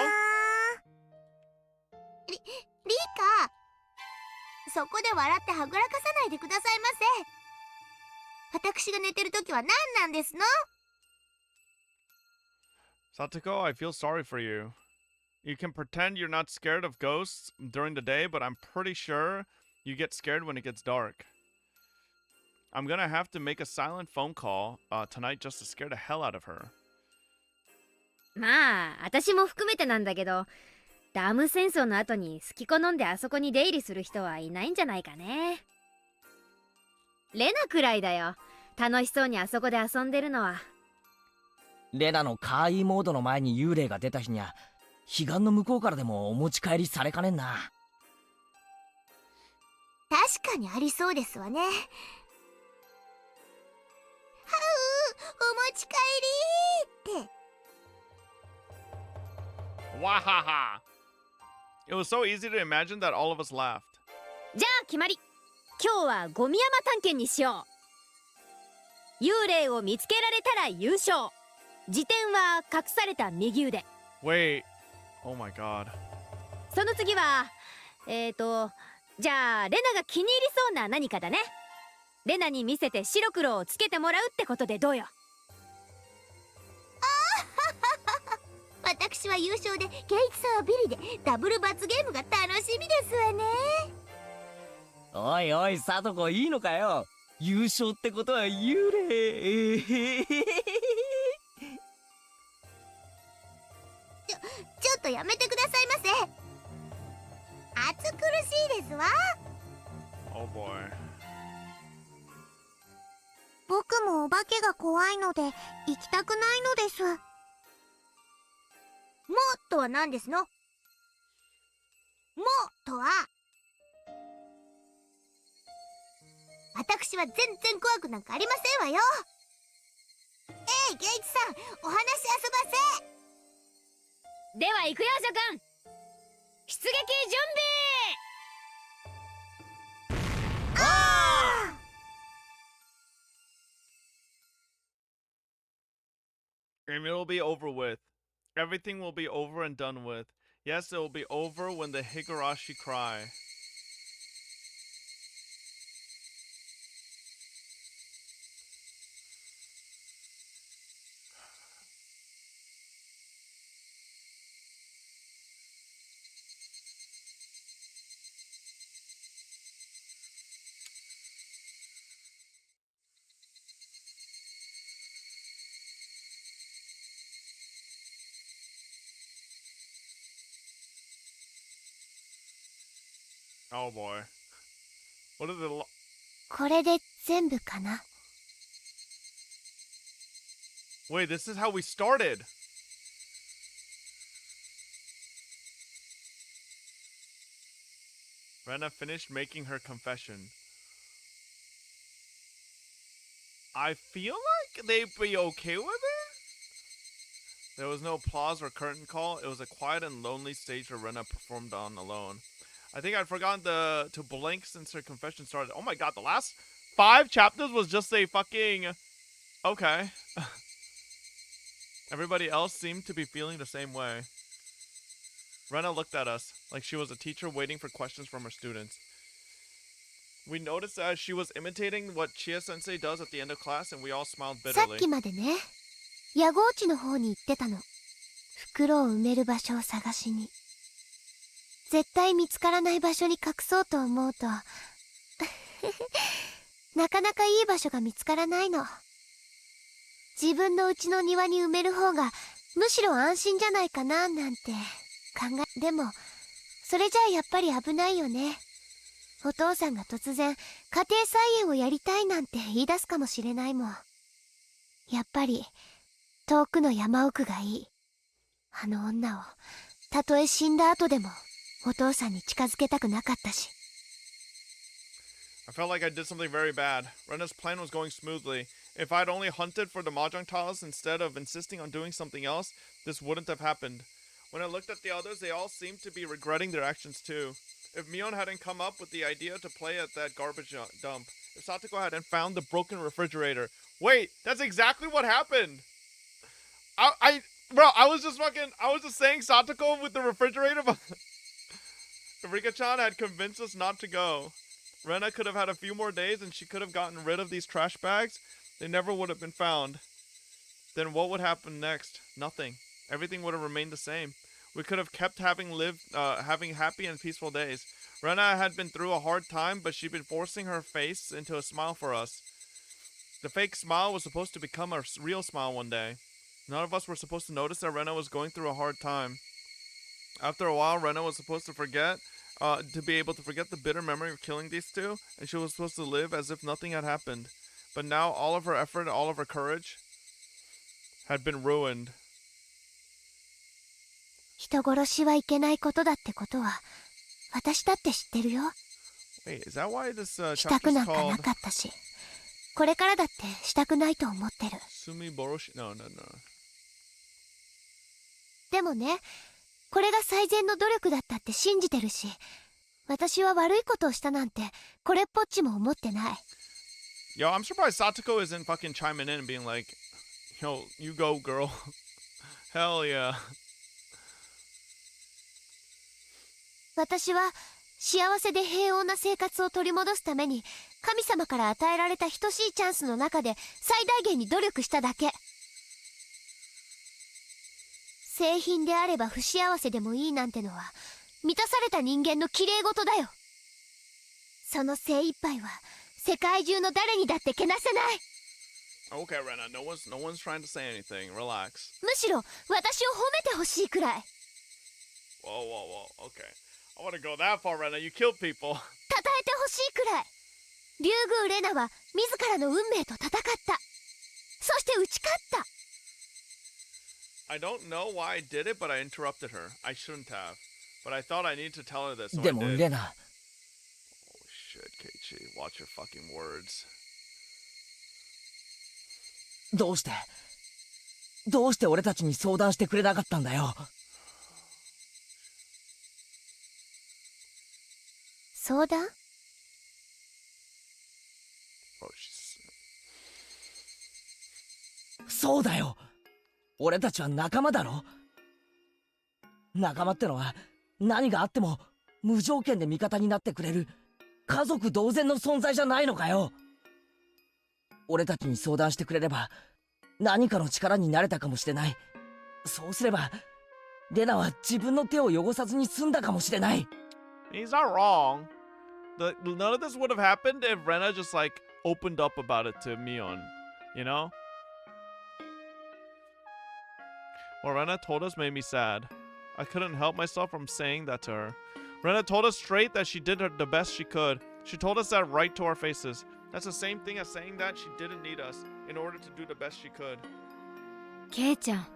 リカ、そこで笑ってはぐらかさないでくださいませ。私が寝てるときは何なんですの？ Satoko, I feel sorry for you. You can pretend you're not scared of ghosts during the day, but I'm pretty sure you get scared when it gets dark. I'm gonna have to make a silent phone call tonight just to scare the hell out of her. まあ私も含めてなんだけど、ダム戦争の後に好き好んであそこに出入りする人はいないんじゃないかね。レナくらいだよ、楽しそうにあそこで遊んでるのは。レナのカーイーモードの前に幽霊が出た日には彼岸の向こうからでもお持ち帰りされかねんな。確かにありそうですわね。はう、お持ち帰りって。Wahaha! It was so easy to imagine that all of us laughed. じゃあ決まり。今日はゴミ山探検にしよう。幽霊を見つけられたら優勝。辞典は隠された右腕。 Wait. Oh my god. その次はじゃあレナが気に入りそうな何かだね。レナに見せて白黒をつけてもらうってことでどうよ。私は優勝でケイチさんはビリでダブル罰ゲームが楽しみですわね。おいおい、サトコいいのかよ。優勝ってことは幽霊。ちょっとやめてくださいませ。暑苦しいですわ。 Oh boy. 僕もお化けが怖いので行きたくないのです。もっとは何ですの？もとは私は全然怖くなんかありませんわよ。ケイチさん、お話遊ばせ。では行くよ諸君、出撃準備。And it'll be over with. Everything will be over and done with. Yes, it will be over when the Higurashi cry. Oh boy. What are the... これで全部かな。 Wait, this is how we started! Rena finished making her confession. I feel like they'd be okay with it. There was no applause or curtain call. It was a quiet and lonely stage where Rena performed on alone. I think I'd forgotten to blink since her confession started. Oh my god, the last 5 chapters was just a fucking... Okay. Everybody else seemed to be feeling the same way. Rena looked at us like she was a teacher waiting for questions from her students. We noticed as she was imitating what Chia-sensei does at the end of class, and we all smiled さっ bitterly. きまでね、野号地の方に行ってたの。袋を埋める場所を探しに。絶対見つからない場所に隠そうと思うとなかなかいい場所が見つからないの。自分の家の庭に埋める方がむしろ安心じゃないかななんて考え。でもそれじゃあやっぱり危ないよね。お父さんが突然家庭菜園をやりたいなんて言い出すかもしれないもん。やっぱり遠くの山奥がいい。あの女をたとえ死んだ後でもお父さんに近づけたくなかったし。I felt like I did something very bad. Rena's plan was going smoothly. If I'd only hunted for the mahjong tiles instead of insisting on doing something else, this wouldn't have happened. When I looked at the others, they all seemed to be regretting their actions too. If Mion hadn't come up with the idea to play at that garbage dump, if Satoko hadn't found the broken refrigerator. Wait, that's exactly what happened! Bro, I was just saying Satoko with the refrigerator, but if Rika-chan had convinced us not to go, Rena could have had a few more days and she could have gotten rid of these trash bags. They never would have been found. Then what would happen next? Nothing. Everything would have remained the same. We could have kept having happy and peaceful days. Rena had been through a hard time, but she'd been forcing her face into a smile for us. The fake smile was supposed to become a real smile one day. None of us were supposed to notice that Rena was going through a hard time. After a while, Rena was supposed to be able to forget the bitter memory of killing these two, and she was supposed to live as if nothing had happened. But now all of her effort, all of her courage had been ruined. 人殺しはいけないことだってことは私だって知ってるよ。 Wait, is that why this したく chapter な is んかな called かったし、これからだってしたくないと思ってる。 Tsumihoroboshi? No. でもね、これが最善の努力だったって信じてるし、私は悪いことをしたなんてこれっぽっちも思ってない。 Yo, I'm surprised Satoko isn't fucking chiming in and being like, yo, you go, girl. Hell yeah. 私は幸せで平穏な生活を取り戻すために神様から与えられた等しいチャンスの中で最大限に努力しただけ。製品であれば不幸せでもいいなんてのは満たされた人間の綺麗事だよ。その精一杯は世界中の誰にだってけなせない。 Okay, Rena, no one's trying to say anything. Relax. むしろ私を褒めてほしいくらい。 Whoa. Okay. I want to go that far, Rena. You killed people. 称えてほしいくらい。竜宮レナは自らの運命と戦った。そして打ち勝った。 I don't know why I did it, but I interrupted her. I shouldn't have. But I thought I needed to tell her this, so で I も did. レナ、 Oh shit, Keiichi. Watch your fucking words. どうして俺たちに相談してくれなかったんだよ。相談？ Oh, she's... そうだよ。俺たちは仲間だろ。仲間ってのは何があっても無条件で味方になってくれる家族同然の存在じゃないのかよ。俺たちに相談してくれれば何かの力になれたかもしれない。そうすればレナは自分の手を汚さずに済んだかもしれない。 He's not wrong. None of this would have happened if Rena just like opened up about it to Mion, you know? What Rena told us made me sad. I couldn't help myself from saying that to her. Rena told us straight that she did the best she could. She told us that right to our faces. That's the same thing as saying that she didn't need us in order to do the best she could. ケイちゃん、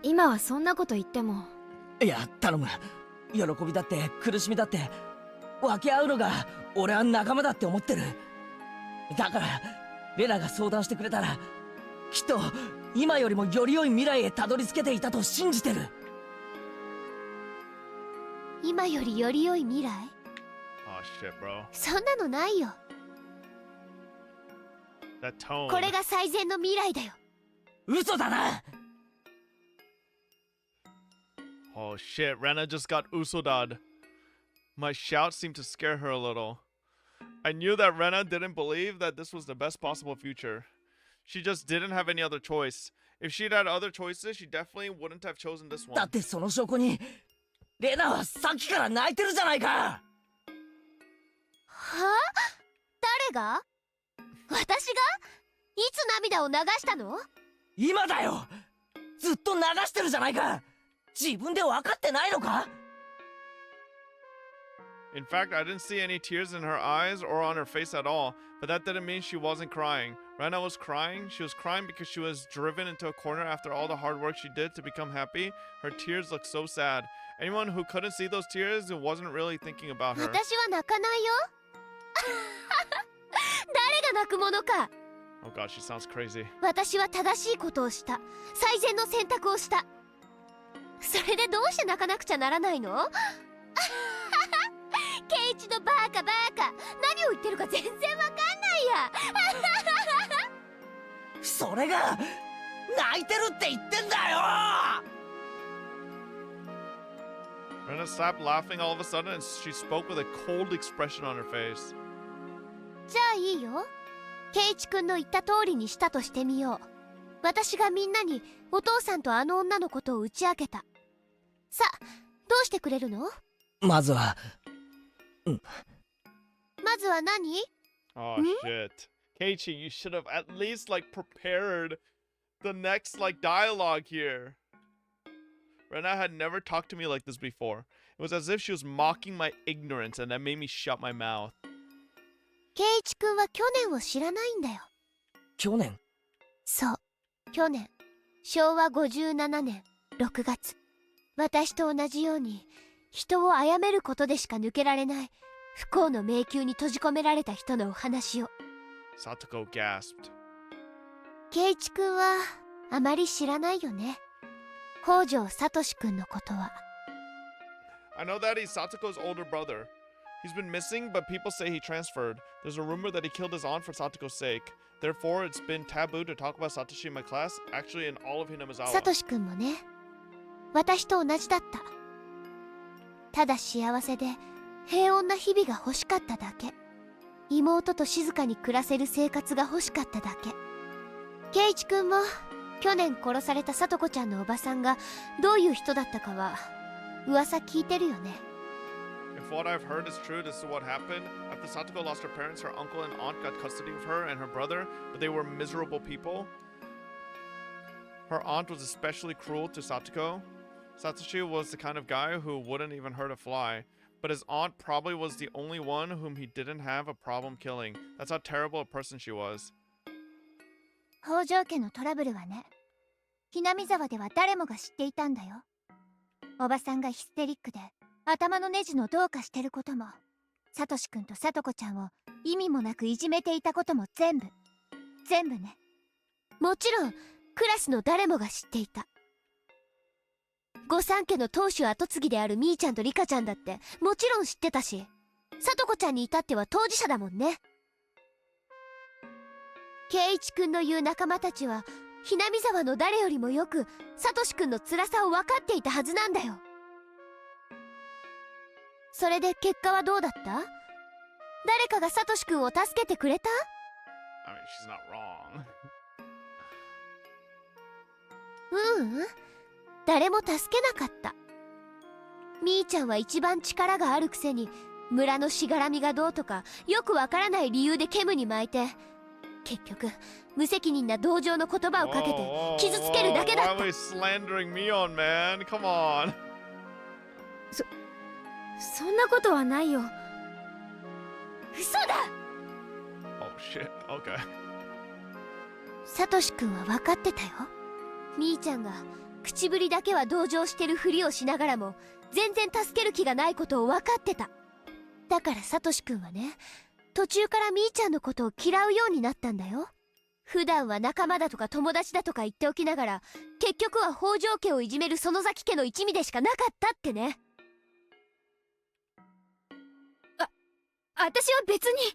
今はそんなこと言っても。いや頼む。喜びだって苦しみだって分け合うのが俺は仲間だって思ってる。だからレナが相談してくれたらきっと今よりもより良い未来へたどり着けていたと信じてる。今よりより良い未来？ Oh shit, bro. そんなのないよ。 That tone. これが最善の未来だよ。嘘だな。Oh shit, Rena just got usodad. My shout seemed to scare her a little. I knew that Rena didn't believe that this was the best possible future. She just didn't have any other choice. If she'd had other choices, she definitely wouldn't have chosen this だ one. ってその証拠にレナはさっきから泣いてるじゃないか。はあ？誰が？私が？いつ涙を流したの？今だよ。ずっと流してるじゃないか。自分で分かってないのか？ In fact, I didn't see any tears in her eyes or on her face at all, but that didn't mean she wasn't crying. Rena was crying. She was crying because she was driven into a corner after all the hard work she did to become happy. Her tears looked so sad. Anyone who couldn't see those tears wasn't really thinking about her. 私は泣かないよ。誰が泣くものか。 Oh god, she sounds crazy. 私は正しいことをした。最善の選択をした。それでどうして泣かなくちゃならないの？ケイチのバカバカ、何を言ってるか全然わかんないや。それが泣いてるって言ってんだよ。 Rena stopped laughing all of a sudden and she spoke with a cold expression on her face. じゃあいいよ。ケイチ君の言った通りにしたとしてみよう。私がみんなにお父さんとあの女のことを打ち明けた。さあ、どうしてくれるの？まずはまずは何？ Oh shit. Keiichi, you should have at least like prepared the next like dialogue here. Rena had never talked to me like this before. It was as if she was mocking my ignorance and that made me shut my mouth. ケイチ君は去年を知らないんだよ。去年。そう、去年、昭和57年6月。私と同じように人を殺めることでしか抜けられない不幸の迷宮に閉じ込められた人のお話を。 Satoko gasped. ケイチ君はあまり知らないよね。北条聡君のことは。 I know that he's Satoko's older brother. He's been missing, but people say he transferred. There's a rumor that he killed his aunt for Satoko's sake. Therefore, it's been taboo to talk about Satoshi in my class, actually in all of Hinamizawa. 聡君もね、私と同じだった。ただ幸せで平穏な日々が欲しかっただけ。妹と静かに暮らせる生活が欲しかっただけ。ケイチ君も去年殺された聡子ちゃんのおばさんがどういう人だったかは噂聞いてるよね。If what I've heard is true, this is what happened. After Satoko lost her parents, her uncle and aunt got custody of her and her brother, but they were miserable people. Her aunt was especially cruel to Satoko. Satoshi was the kind of guy who wouldn't even hurt a fly, but his aunt probably was the only one whom he didn't have a problem killing. That's how terrible a person she was. 北条家のトラブルはね、ひなみ沢では誰もが知っていたんだよ。おばさんがヒステリックで頭のネジのどうかしてることも、サトシ君とサトコちゃんを意味もなくいじめていたことも全部ね。もちろんクラスの誰もが知っていた。御三家の当主跡継ぎであるみーちゃんとリカちゃんだってもちろん知ってたし、サトコちゃんに至っては当事者だもんね。ケイイチ君の言う仲間たちはひなみ沢の誰よりもよくサトシ君の辛さを分かっていたはずなんだよ。それで結果はどうだった？誰かがサトシ君を助けてくれた？ I mean, she's not wrong. 誰も助けなかった。みーちゃんは一番力があるくせに村のしがらみがどうとかよくわからない理由で煙に巻いて、結局無責任な同情の言葉をかけて傷つけるだけだった。 Why are we slandering Mion, man? Come on. そんなことはないよ。嘘だ。 Oh shit. Okay. サトシ君は分かってたよ。みーちゃんが口ぶりだけは同情してるふりをしながらも全然助ける気がないことを分かってた。だからサトシくんはね、途中からみーちゃんのことを嫌うようになったんだよ。普段は仲間だとか友達だとか言っておきながら、結局は北条家をいじめる園崎家の一味でしかなかったってね。私は別に。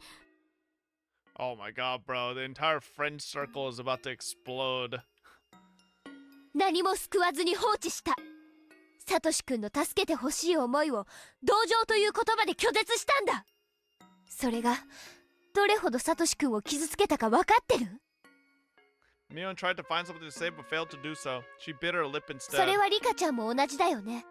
Oh my god, bro. The entire friend circle is about to explode. 何も救わずに放置した。サトシくんの助けてほしい思いを同情という言葉で拒絶したんだ。それがどれほどサトシくんを傷つけたか分かってる？ Mion tried to find something to say but failed to do so. She bit her lip そ instead. れはリカちゃんも同じだよね。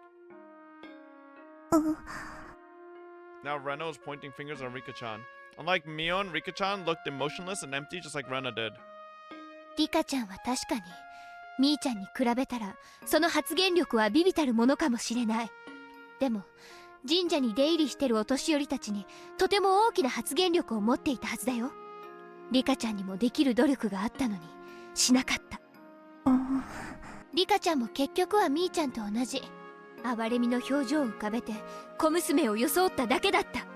Now Rena was pointing fingers at Rika-chan. Unlike Mion, Rika-chan looked emotionless and empty just like Rena did. リカちゃんは確かにみーちゃんに比べたらその発言力は微々たるものかもしれない。でも神社に出入りしてるお年寄りたちにとても大きな発言力を持っていたはずだよ。リカちゃんにもできる努力があったのにしなかった。リカちゃんも結局はみーちゃんと同じ哀れみの表情を浮かべて小娘を装っただけだった。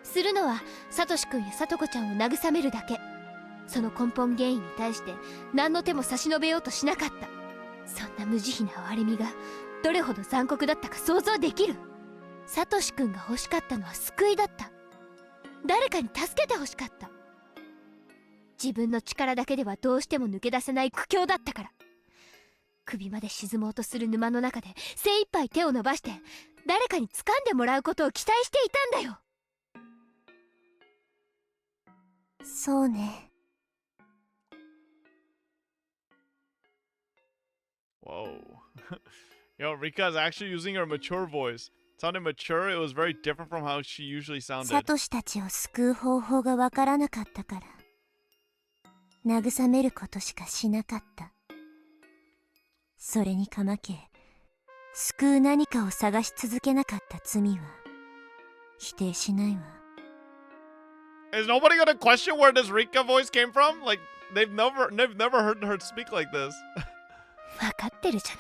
するのはサトシくんやサトコちゃんを慰めるだけ。その根本原因に対して何の手も差し伸べようとしなかった。そんな無慈悲な哀れみがどれほど残酷だったか想像できる？サトシくんが欲しかったのは救いだった。誰かに助けて欲しかった。自分の力だけではどうしても抜け出せない苦境だったから。首まで沈もうとする沼の中で精一杯手を伸ばして誰かに掴んでもらうことを期待していたんだよ。そうね。Whoa. Yo, Rika is actually using her mature voice. It sounded mature. It was very different from how she usually サ sounded. トシたちを救う方法がわからなかったから慰めることしかしなかった。それにかまけ救う何かを探し続けなかった罪は否定しないわ。 Is nobody gonna question where this Rika voice came from? Like they've never heard her speak like this. 分かってるじゃ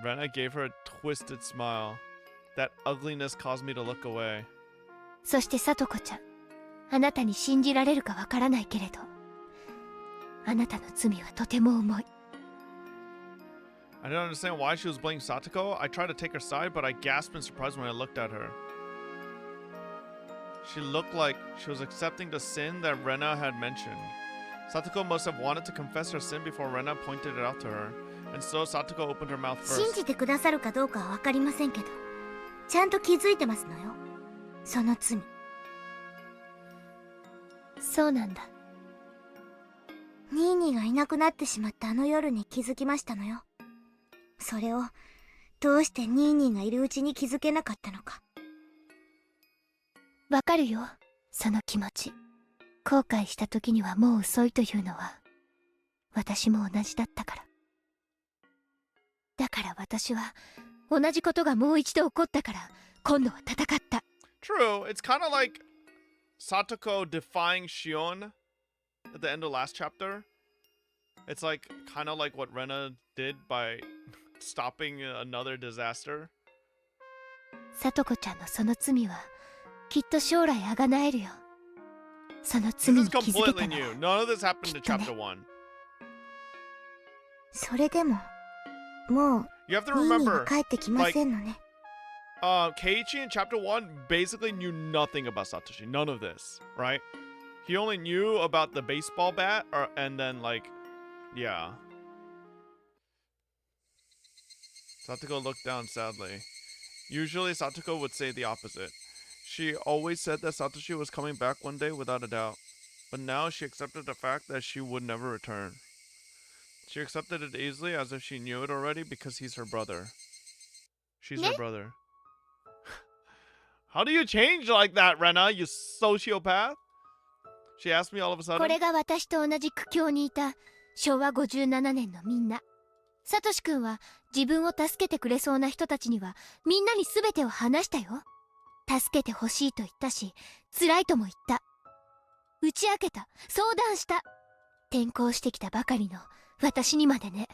ない。 Rena gave her a twisted smile. That ugliness caused me to look away. そしてサトコちゃん、あなたに信じられるかわからないけれどあなたの罪はとても重い。 I didn't understand why she was blaming Satoko. I tried to take her side, but I gasped in surprise when I looked at her. She looked like she was accepting the sin that Rena had mentioned. Satoko must have wanted to confess her sin before Rena pointed it out to her, and so Satoko opened her mouth 信 first. じてくださるかどうかは分かりませんけど、ちゃんと気づいてますのよ、その罪。そうなんだ。ニーニーがいなくなってしまったあの夜に気づきましたのよ。それをどうしてニーニーがいるうちに気づけなかったのか。わかるよ、その気持ち。後悔した時にはもう遅いというのは私も同じだったから。だから私は同じことがもう一度起こったから今度は戦った。 True, it's kind of like Satoko defying Shion at the end of last chapter. It's like kind of like what Rena did by stopping another disaster. サトコちゃんのその罪はきっと将来あがなえるよ。その罪 This に is 気づけた completely な new. ら。 None of this happened in chapter 1. それでももう You have to ニーニー remember, は帰ってきませんのね。Keiichi in chapter 1 basically knew nothing about Satoshi. None of this, right? He only knew about the baseball bat, and then, like, yeah. Satoko looked down sadly. Usually, Satoko would say the opposite. She always said that Satoshi was coming back one day without a doubt. But now she accepted the fact that she would never return. She accepted it easily as if she knew it already because he's her brother. She's her brother. How do you change like that, Rena? You sociopath? She asked me all of a こ sudden. れが私と同じ苦境にいた昭和57年のみんな。サトシ君は自分を助けてくれそうな人たちにはみんなに全てを話したよ。助けてほしいと言ったし、辛いとも言った。打ち明けた、相談した。転校してきたばかりの私にまでね。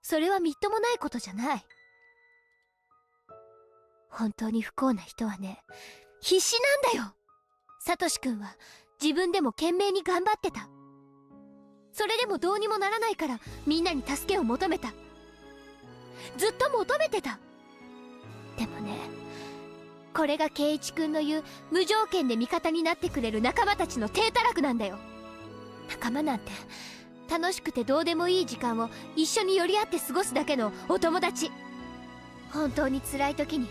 それはみっともないことじゃない。本当に不幸な人はね、必死なんだよ。サトシ君は自分でも懸命に頑張ってた。それでもどうにもならないからみんなに助けを求めた。ずっと求めてた。でもね、これが圭一君の言う無条件で味方になってくれる仲間たちの体たらくなんだよ。仲間なんて楽しくてどうでもいい時間を一緒に寄り合って過ごすだけのお友達。本当に辛い時に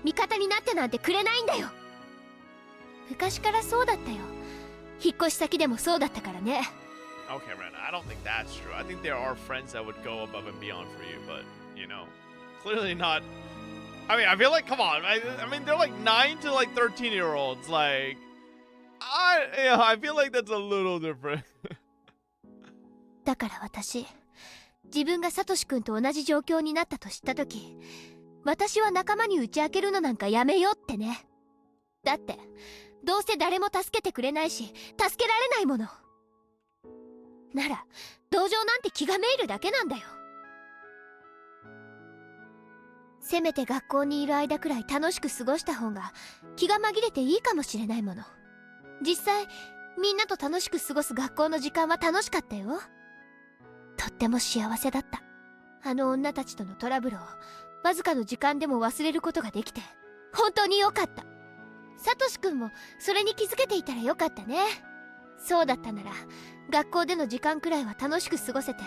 味方になってなんてくれないんだよ。昔からそうだったよ。引っ越し先でもそうだったからね。 Okay, Ren, I don't think that's true. I think there are friends that would go above and beyond for you, but, you know, clearly not. I mean, I feel like, come on. I mean, they're like 9 to like 13-year-olds. Like, I feel like that's a little different. だから私、自分がサトシ君と同じ状況になったと知った時、私は仲間に打ち明けるのなんかやめようってね。だってどうせ誰も助けてくれないし助けられないものなら、同情なんて気がめいるだけなんだよ。せめて学校にいる間くらい楽しく過ごした方が気が紛れていいかもしれないもの。実際みんなと楽しく過ごす学校の時間は楽しかったよ。とっても幸せだった。あの女たちとのトラブルをわずかの時間でも忘れることができて本当に良かった。サトシ君もそれに気づけていたらよかったね。そうだったなら学校での時間くらいは楽しく過ごせて、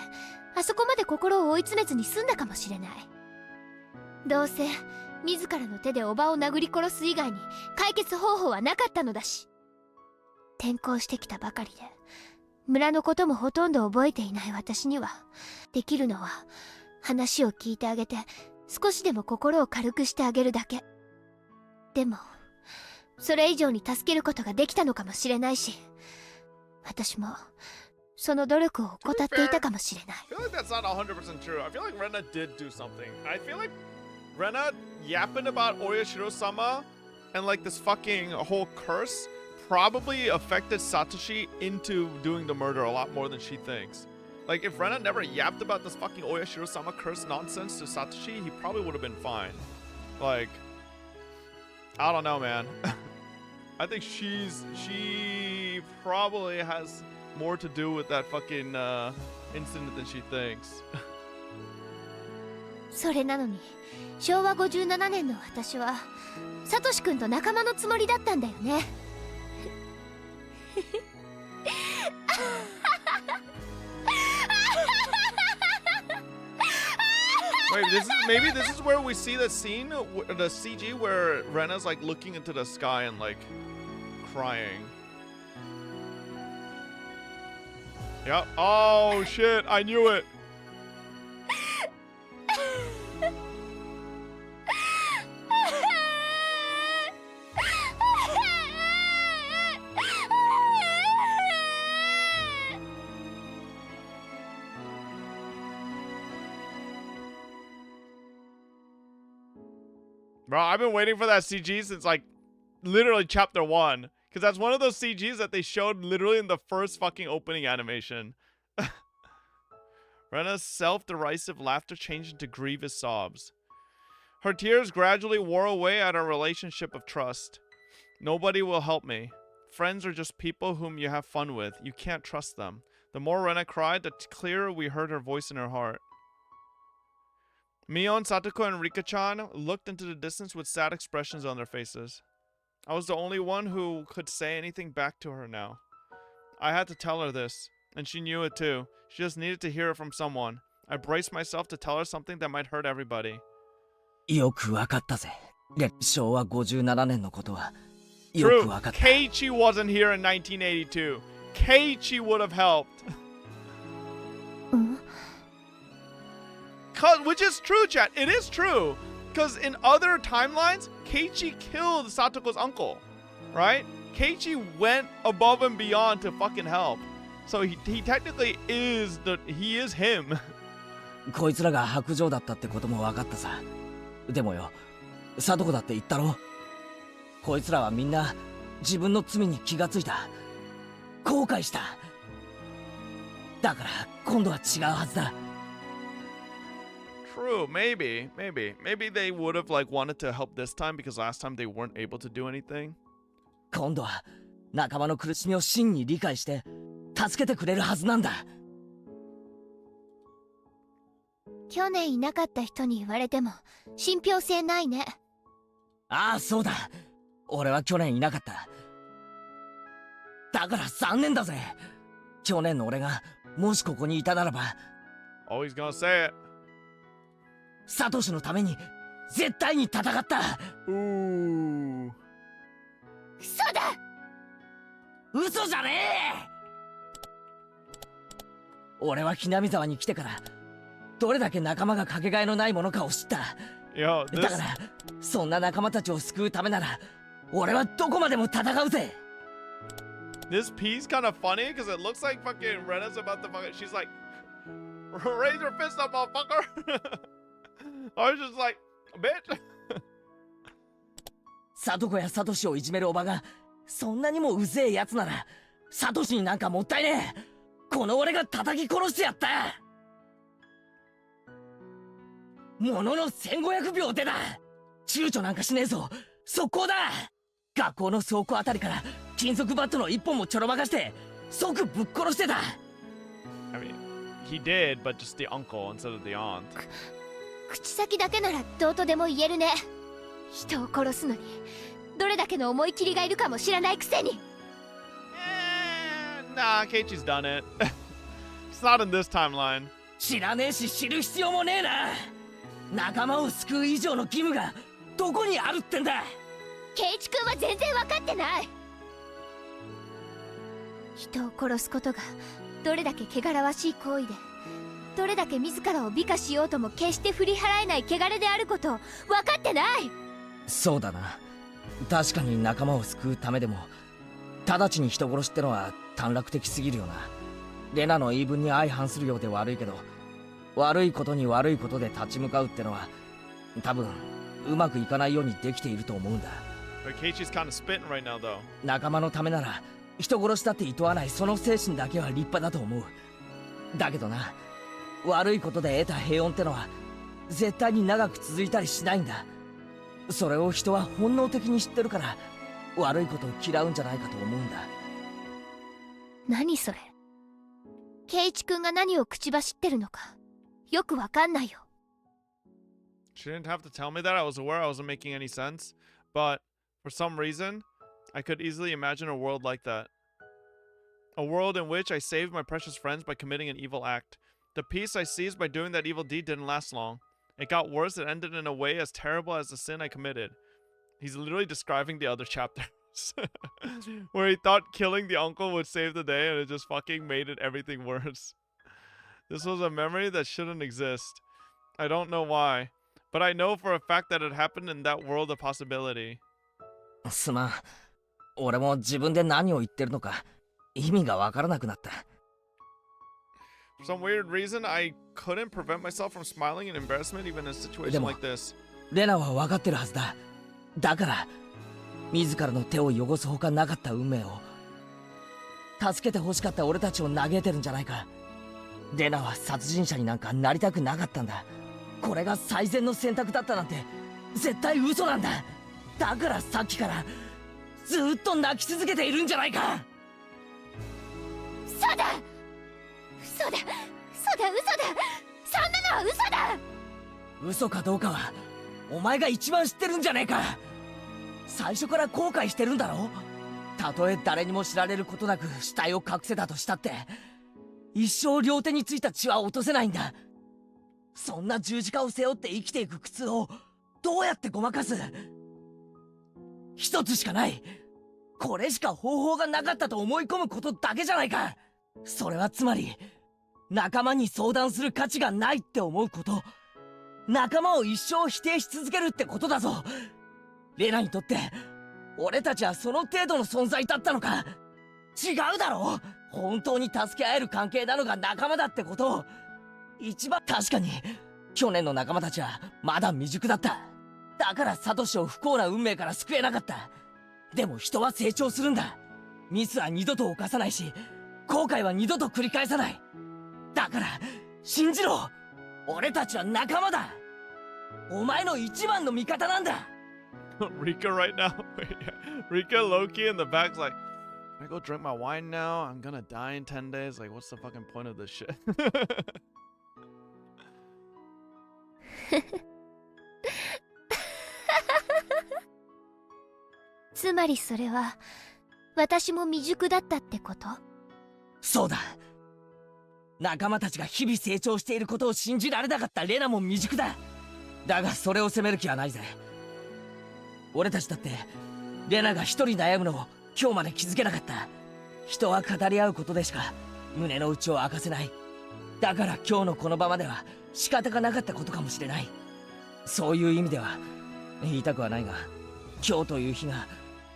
あそこまで心を追い詰めずに済んだかもしれない。どうせ自らの手でおばを殴り殺す以外に解決方法はなかったのだし。転校してきたばかりで村のこともほとんど覚えていない私にはできるのは話を聞いてあげて少しでも心を軽くしてあげるだけ。でもそれ以上に助けることができたのかもしれないし、私もその努力を怠っていたかもしれない。 I feel like that's not 100% true. I feel like Rena did do something. I feel like Rena yapping about Oyashiro-sama and like this fucking whole curse probably affected Satoshi into doing the murder a lot more than she thinks. Like if Rena never yapped about this fucking Oyashiro-sama curse nonsense to Satoshi, he probably would have been fine. Like, I don't know, man. I think she probably has more to do with that fucking incident than she thinks. それなのに昭和57年の私はサトシ君と仲間のつもりだったんだよね。Wait, maybe this is where we see the scene, the CG where Rena's like looking into the sky and like crying. Yep. Oh shit! I knew it. Bro, I've been waiting for that CG since like literally chapter 1. Because that's one of those CGs that they showed literally in the first fucking opening animation. Rena's self-derisive laughter changed into grievous sobs. Her tears gradually wore away at our relationship of trust. Nobody will help me. Friends are just people whom you have fun with. You can't trust them. The more Rena cried, the clearer we heard her voice in her heart. Mion, Satoko, and Rika-chan looked into the distance with sad expressions on their faces. I was the only one who could say anything back to her now. I had to tell her this, and she knew it too. She just needed to hear it from someone. I braced myself to tell her something that might hurt everybody. よくわかったぜ。昭和57年のことはよ True. くわかった。 Keiichi wasn't here in 1982. Keiichi would have helped. Which is true, chat. It is true. Because in other timelines, Keiichi killed Satoko's uncle. Right? Keiichi went above and beyond to fucking help. So he technically is he is him. こいつらが白状だったってこともわかったさ。でもよ、サトコだって言ったろ。こいつらはみんな自分の罪に気がついた。後悔した。だから今度は違うはずだ。True, maybe they would have like wanted to help this time because last time they weren't able to do anything. 今度は仲間の苦しみを真に理解して助けてくれるはずなんだ。去年いなかった人に言われても信憑性ないね。ああ、そうだ。俺は去年いなかった。だから残念だぜ。去年の俺がもしここにいたならば、 Always gonna say it. サトシのために絶対に戦った。Ooh. 嘘だ。嘘じゃねえ。俺はひなみ沢に来てからどれだけ仲間がかけがえのないものかを知った。 Yo, だからそんな仲間たちを救うためなら俺はどこまでも戦うぜ。 this piece kind of funny because it looks like fucking Rena's about to fucking. She's like, raise your fist up, motherfucker. I was just like, bitch. サトコやサトシをいじめるおばがそんなにもうぜえやつなら、サトシになんかもったいねえ。この俺が叩き殺してやった。ものの1500秒でだ。躊躇なんかしねえぞ。速攻だ。学校の倉庫あたりから金属バットの一本もちょろまかして即ぶっ殺してた。 I mean, he did, but just the uncle instead of the aunt. 口先だけならどうとでも言えるね。人を殺すのにどれだけの思い切りがいるかも知らないくせに。Nah, Keiichi's done it. It's not in this timeline. 知らねえし知る必要もねえな。仲間を救う以上の義務がどこにあるってんだ。ケイチ君は全然分かってない。人を殺すことがどれだけ汚らわしい行為で、どれだけ自らを美化しようとも決して振り払えない汚れであることを分かってない。そうだな。確かに仲間を救うためでも直ちに人殺しってのは短絡的すぎるよな。レナの言い分に相反するようで悪いけど、悪いことに悪いことで立ち向かうってのは多分うまくいかないようにできていると思うんだ。But Keiichi's kind of spitting right now, though. 仲間のためなら人殺しだって厭わないその精神だけは立派だと思う。だけどな、悪いことで得た平穏ってのは絶対に長く続いたりしないんだ。それを人は本能的に知ってるから悪いことを嫌うんじゃないかと思うんだ。何それ。ケイチ君が何を口走ってるのかよくわかんないよ。 She didn't have to tell me that. I was aware I wasn't making any sense. But for some reason, I could easily imagine a world like that. A world in which I saved my precious friends by committing an evil act. The peace I seized by doing that evil deed didn't last long. It got worse. It ended in a way as terrible as the sin I committed. He's literally describing the other chapters. Where he thought killing the uncle would save the day and it just fucking made it everything worse. This was a memory that shouldn't exist. I don't know why. But I know for a fact that it happened in that world of possibility. すまん。俺も自分で何を言ってるのか意味がわからなくなった。For some weird reason, I couldn't prevent myself from smiling in embarrassment even in a situation like this. レナは分かってるはずだ。だから自らの手を汚すほかなかった運命を、助けて欲しかった俺たちを嘆いてるんじゃないか。レナは殺人者になんかなりたくなかったんだ。これが最善の選択だったなんて絶対嘘なんだ。だからさっきからずっと泣き続けているんじゃないか。そうだ嘘だ嘘だ嘘だ、そんなのは嘘だ。嘘かどうかはお前が一番知ってるんじゃねえか。最初から後悔してるんだろ。たとえ誰にも知られることなく死体を隠せたとしたって一生両手についた血は落とせないんだ。そんな十字架を背負って生きていく苦痛をどうやってごまかす。一つしかない。これしか方法がなかったと思い込むことだけじゃないか。それはつまり仲間に相談する価値がないって思うこと、仲間を一生否定し続けるってことだぞ。レナにとって俺たちはその程度の存在だったのか。違うだろ。本当に助け合える関係なのが仲間だってことを一番。確かに去年の仲間たちはまだ未熟だった。だからサトシを不幸な運命から救えなかった。でも人は成長するんだ。ミスは二度と犯さないし後悔は二度と繰り返さない。だから信じろ。俺たちは仲間だ。お前の一番の味方なんだ。Rika right now. Rika Loki in the back's like, can I go drink my wine now? I'm gonna die in 10 days. Like, what's the fucking point of this shit? つまりそれは私も未熟だったってこと？そうだ。仲間たちが日々成長していることを信じられなかったレナも未熟だ。だがそれを責める気はないぜ。俺たちだってレナが一人悩むのを今日まで気づけなかった。人は語り合うことでしか胸の内を明かせない。だから今日のこの場までは仕方がなかったことかもしれない。そういう意味では言いたくはないが、今日という日が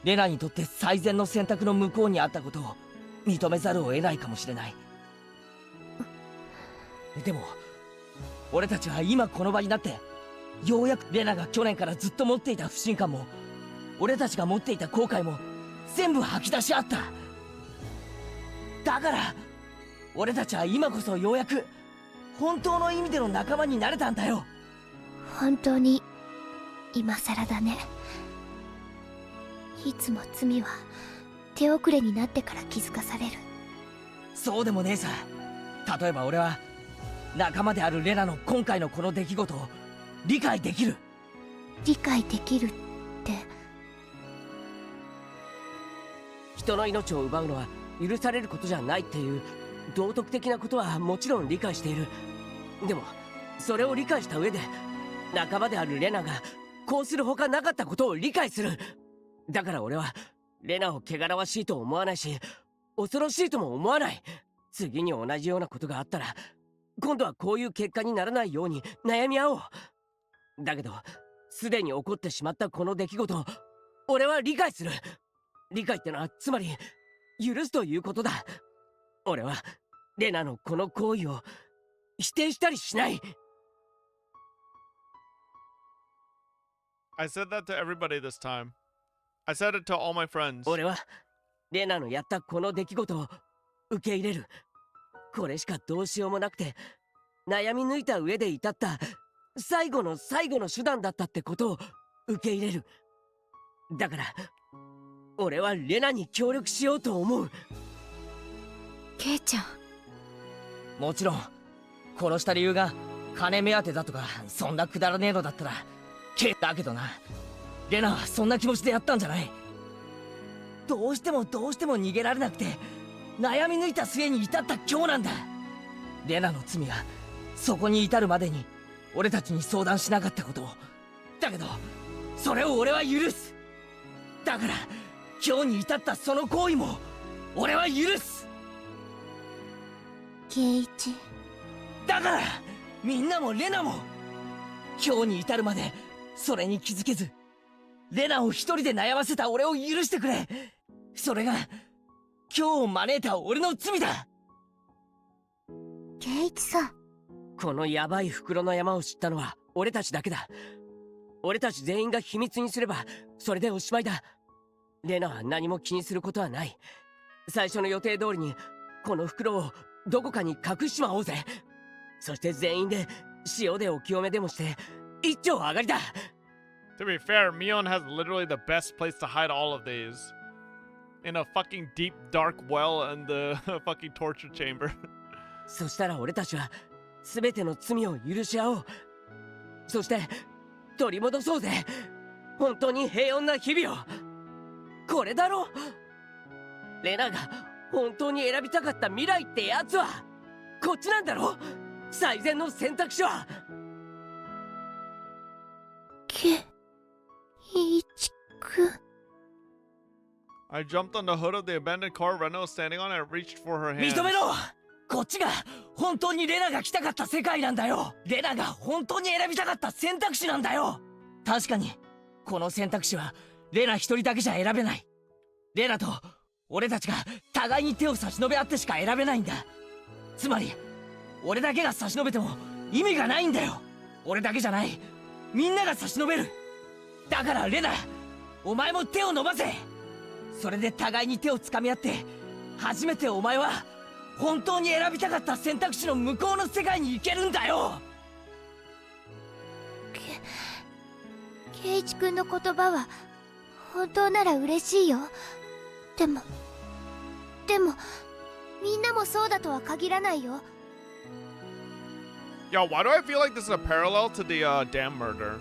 レナにとって最善の選択の向こうにあったことを認めざるを得ないかもしれない。でも俺たちは今この場になってようやくレナが去年からずっと持っていた不信感も俺たちが持っていた後悔も全部吐き出し合った。だから俺たちは今こそようやく本当の意味での仲間になれたんだよ。本当に今更だね。いつも罪は手遅れになってから気づかされる。そうでもねえさ。例えば俺は仲間であるレナの今回のこの出来事を理解できる。理解できるって？人の命を奪うのは許されることじゃないっていう道徳的なことはもちろん理解している。でもそれを理解した上で仲間であるレナがこうするほかなかったことを理解する。だから俺はレナを汚らわしいと思わないし恐ろしいとも思わない。次に同じようなことがあったら今度はこういう結果にならないように悩み合おう。だけどすでに起こってしまったこの出来事を俺は理解する。理解ってのはつまり許すということだ。俺はレナのこの行為を否定したりしない。 I said that to everybody this time. I said it to all my friends. 俺はレナのやったこの出来事を受け入れる。これしかどうしようもなくて悩み抜いた上で至った最後の最後の手段だったってことを受け入れる。だから俺はレナに協力しようと思う。ケイちゃん。もちろん殺した理由が金目当てだとかそんなくだらねえのだったらだけどな、レナはそんな気持ちでやったんじゃない。どうしても逃げられなくて悩み抜いた末に至った今日なんだ。レナの罪がそこに至るまでに俺たちに相談しなかったことを。だけどそれを俺は許す。だから今日に至ったその行為も俺は許す。ケイチ。だからみんなもレナも今日に至るまでそれに気づけずレナを一人で悩ませた俺を許してくれ。それが今日を招いた俺の罪だ。ケイチさん。このヤバい袋の山を知ったのは俺たちだけだ。俺たち全員が秘密にすればそれでおしまいだ。レナは何も気にすることはない。最初の予定通りにこの袋をどこかに隠しちまおうぜ。そして全員で塩でお清めでもして一丁上がりだ。 To be fair, Mion has literally the best place to hide all of these. In a fucking deep, dark well in the fucking torture chamber. そしたら俺たちは全ての罪を許し合おう。そして取り戻そうぜ。本当に平穏な日々を。これだろ。レナが本当に選びたかった未来ってやつはこっちなんだろ。最善の選択肢は。ケイチくん。I jumped on the hood of the abandoned car Reno was standing on and reached for her hand. 認めろ。こっちが本当にレナが来たかった世界なんだよ。レナが本当に選びたかった選択肢なんだよ。確かにこの選択肢はレナ一人だけじゃ選べない。レナと俺たちが互いに手を差し伸べ合ってしか選べないんだ。つまり俺だけが差し伸べても意味がないんだよ。俺だけじゃない、みんなが差し伸べる。だからレナ、お前も手を伸ばせ。それで互いに手を掴み合って初めてお前は本当に選びたかった選択肢の向こうの世界に行けるんだよ。圭一君の言葉は本当なら嬉しいよ。でもみんなもそうだとは限らないよ。 Yo, why do I feel like this is a parallel to the dam murder?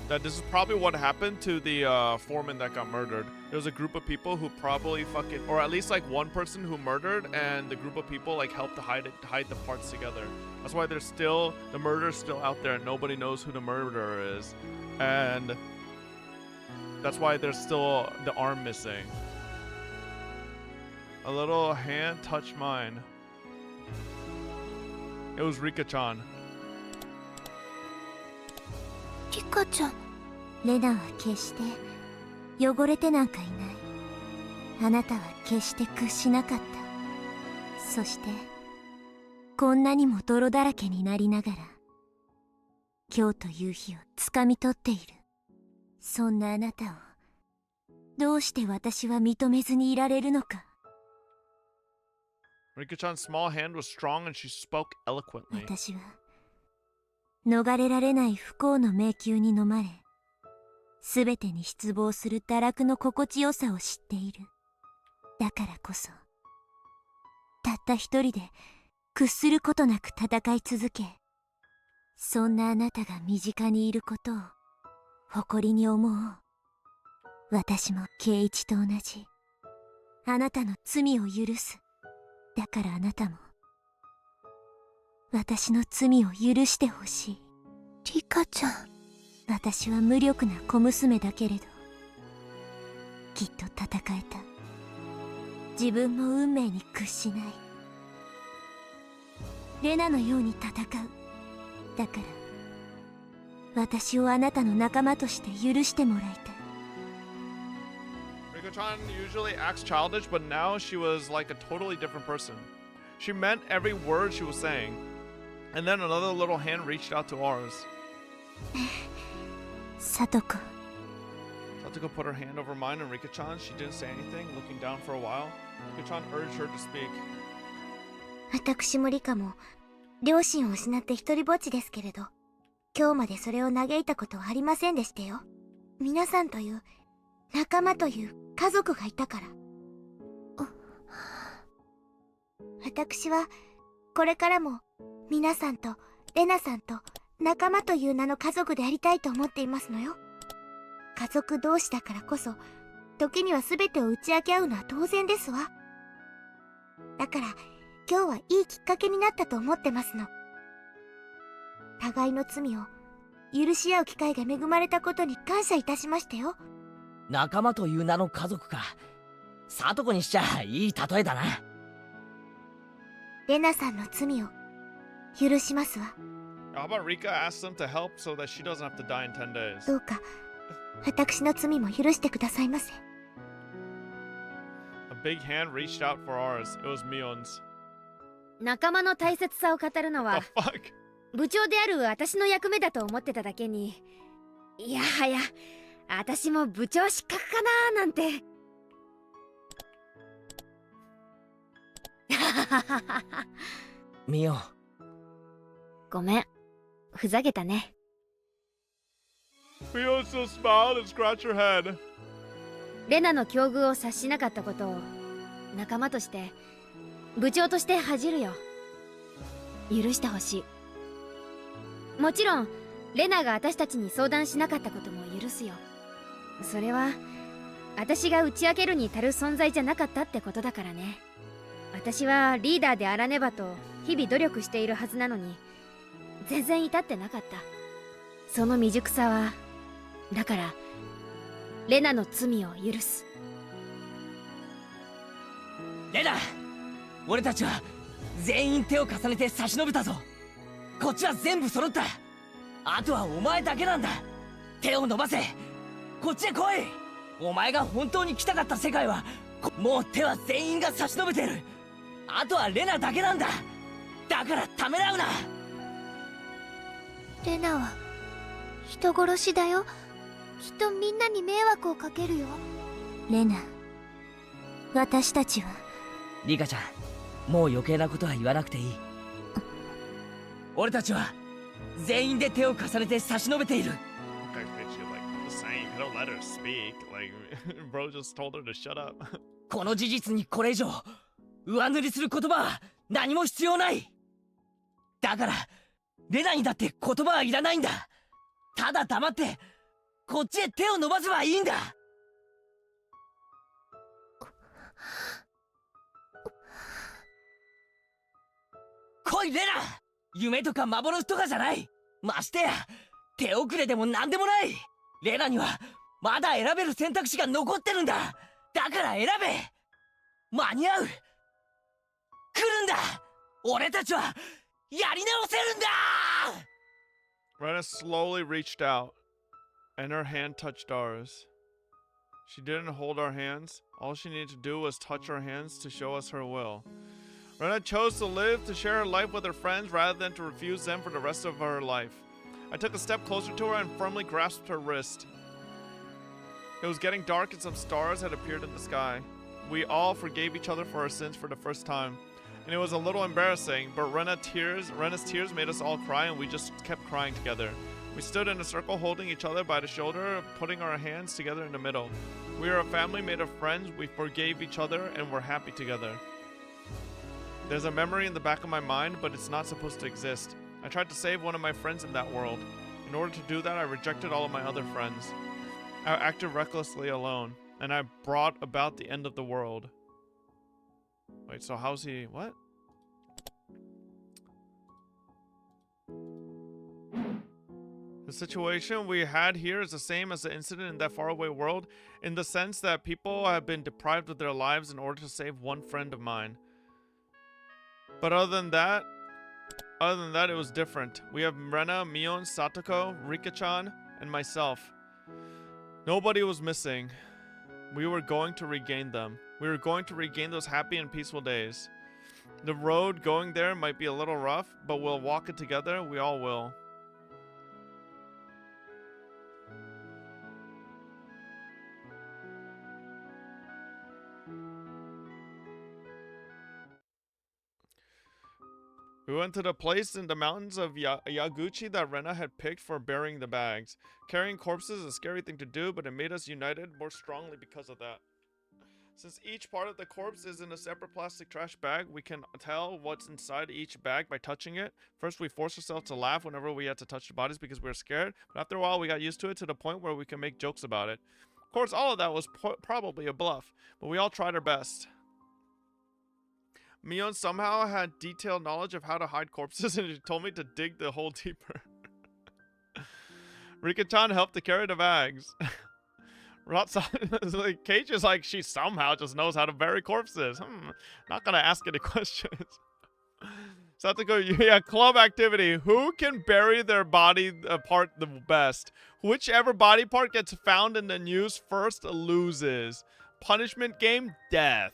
That this is probably what happened to the foreman that got murdered. There was a group of people who probably fucking, or at least like one person who murdered, and the group of people like helped to hide the parts together. That's why there's still, the murder's still out there and nobody knows who the murderer is. And that's why there's still the arm missing. A little hand touched mine. It was Rika-chan. リカちゃん。レナは決して汚れてなんかいない。あなたは決して屈しなかった。そしてこんなにも泥だらけになりながら今日という日をつかみ取っている。そんなあなたをどうして私は認めずにいられるのか。 Rika-chan's small hand was strong and she spoke eloquently. 私は逃れられない不幸の迷宮に飲まれ、すべてに失望する堕落の心地よさを知っている。だからこそ、たった一人で屈することなく戦い続け、そんなあなたが身近にいることを誇りに思おう。私も圭一と同じ。あなたの罪を許す。だからあなたも私の罪を許してほしい。リカちゃん。私は無力な小娘だけれど、きっと戦えた。自分も運命に屈しない。レナのように戦う。だから私をあなたの仲間として許してもらいたい。Rika-chan usually acts childish, but now she was like a totally different person. She meant every word she was saying. And then another little hand reached out to ours. サトコ。 Satoko put her hand over mine, and Rika-chan, she didn't say anything, looking down for a while. Rika-chan urged her to speak. 私もリカも両親を失って一人ぼっちですけれど、今日までそれを嘆いたことはありませんでしたよ。皆さんという仲間という家族がいたから。私はこれからも皆さんとレナさんと仲間という名の家族でありたいと思っていますのよ。家族同士だからこそ時には全てを打ち明け合うのは当然ですわ。だから今日はいいきっかけになったと思ってますの。互いの罪を許し合う機会が恵まれたことに感謝いたしましたよ。仲間という名の家族か。サトコにしちゃいい例えだな。レナさんの罪を許しますわ。How about Rika asks them to help so that she doesn't have to die in 10 days? どうか私の罪も許してくださいませ。A big hand reached out for ours. It was Mion's. 仲間の大切さを語るのは The fuck? 部長である私の役目だと思ってただけに、いやはや私も部長失格かななんて。ミオ。ごめん、ふざけたね。Mion still smiled and scratched her head. レナの境遇を察しなかったことを仲間として部長として恥じるよ。許してほしい。もちろんレナが私たちに相談しなかったことも許すよ。それは私が打ち明けるに足る存在じゃなかったってことだからね。私はリーダーであらねばと日々努力しているはずなのに全然至ってなかった。その未熟さはだからレナの罪を許す。レナ、俺たちは全員手を重ねて差し伸べたぞ。こっちは全部揃った。あとはお前だけなんだ。手を伸ばせ。こっちへ来い。お前が本当に来たかった世界はもう手は全員が差し伸べてる。あとはレナだけなんだ。だからためらうな。レナは人殺しだよ。きっとみんなに迷惑をかけるよ。レナ、私たちは。リカちゃん、もう余計なことは言わなくていい。俺たちは全員で手を重ねて差し伸べている。Okay, she like the don't let her speak. Like, bro just told her to shut up. この事実にこれ以上上塗りする言葉は何も必要ない。だからレナにだって言葉はいらないんだ。ただ黙ってこっちへ手を伸ばせばいいんだ。来いレナ、夢とか幻とかじゃない。ましてや手遅れでも何でもない。レナにはまだ選べる選択肢が残ってるんだ。だから選べ。間に合う。来るんだ。俺たちはやり直せるんだ。 Rena slowly reached out, and her hand touched ours. She didn't hold our hands. All she needed to do was touch our hands to show us her will. Rena chose to live, to share her life with her friends, rather than to refuse them for the rest of her life. I took a step closer to her and firmly grasped her wrist. It was getting dark and some stars had appeared in the sky. We all forgave each other for our sins for the first time. And it was a little embarrassing, but Rena's tears made us all cry, and we just kept crying together. We stood in a circle holding each other by the shoulder, putting our hands together in the middle. We are a family made of friends, we forgave each other, and we're happy together. There's a memory in the back of my mind, but it's not supposed to exist. I tried to save one of my friends in that world. In order to do that, I rejected all of my other friends. I acted recklessly alone, and I brought about the end of the world. Wait, so how's he... what? The situation we had here is the same as the incident in that faraway world, in the sense that people have been deprived of their lives in order to save one friend of mine. But other than that, it was different. We have Rena, Mion, Satoko, Rika-chan, and myself. Nobody was missing. We were going to regain them. We were going to regain those happy and peaceful days. The road going there might be a little rough, but we'll walk it together. We all will. We went to the place in the mountains of Yaguchi that Rena had picked for burying the bags. Carrying corpses is a scary thing to do, but it made us united more strongly because of that. Since each part of the corpse is in a separate plastic trash bag, we can tell what's inside each bag by touching it. First, we forced ourselves to laugh whenever we had to touch the bodies because we were scared, but after a while we got used to it to the point where we can make jokes about it. Of course, all of that was probably a bluff, but we all tried our best. Mion somehow had detailed knowledge of how to hide corpses, and he told me to dig the hole deeper. Rika-chan helped to carry the bags. Cage is like, she somehow just knows how to bury corpses. Not gonna ask any questions. Satoko, yeah, club activity. Who can bury their body part the best? Whichever body part gets found in the news first loses. Punishment game, death.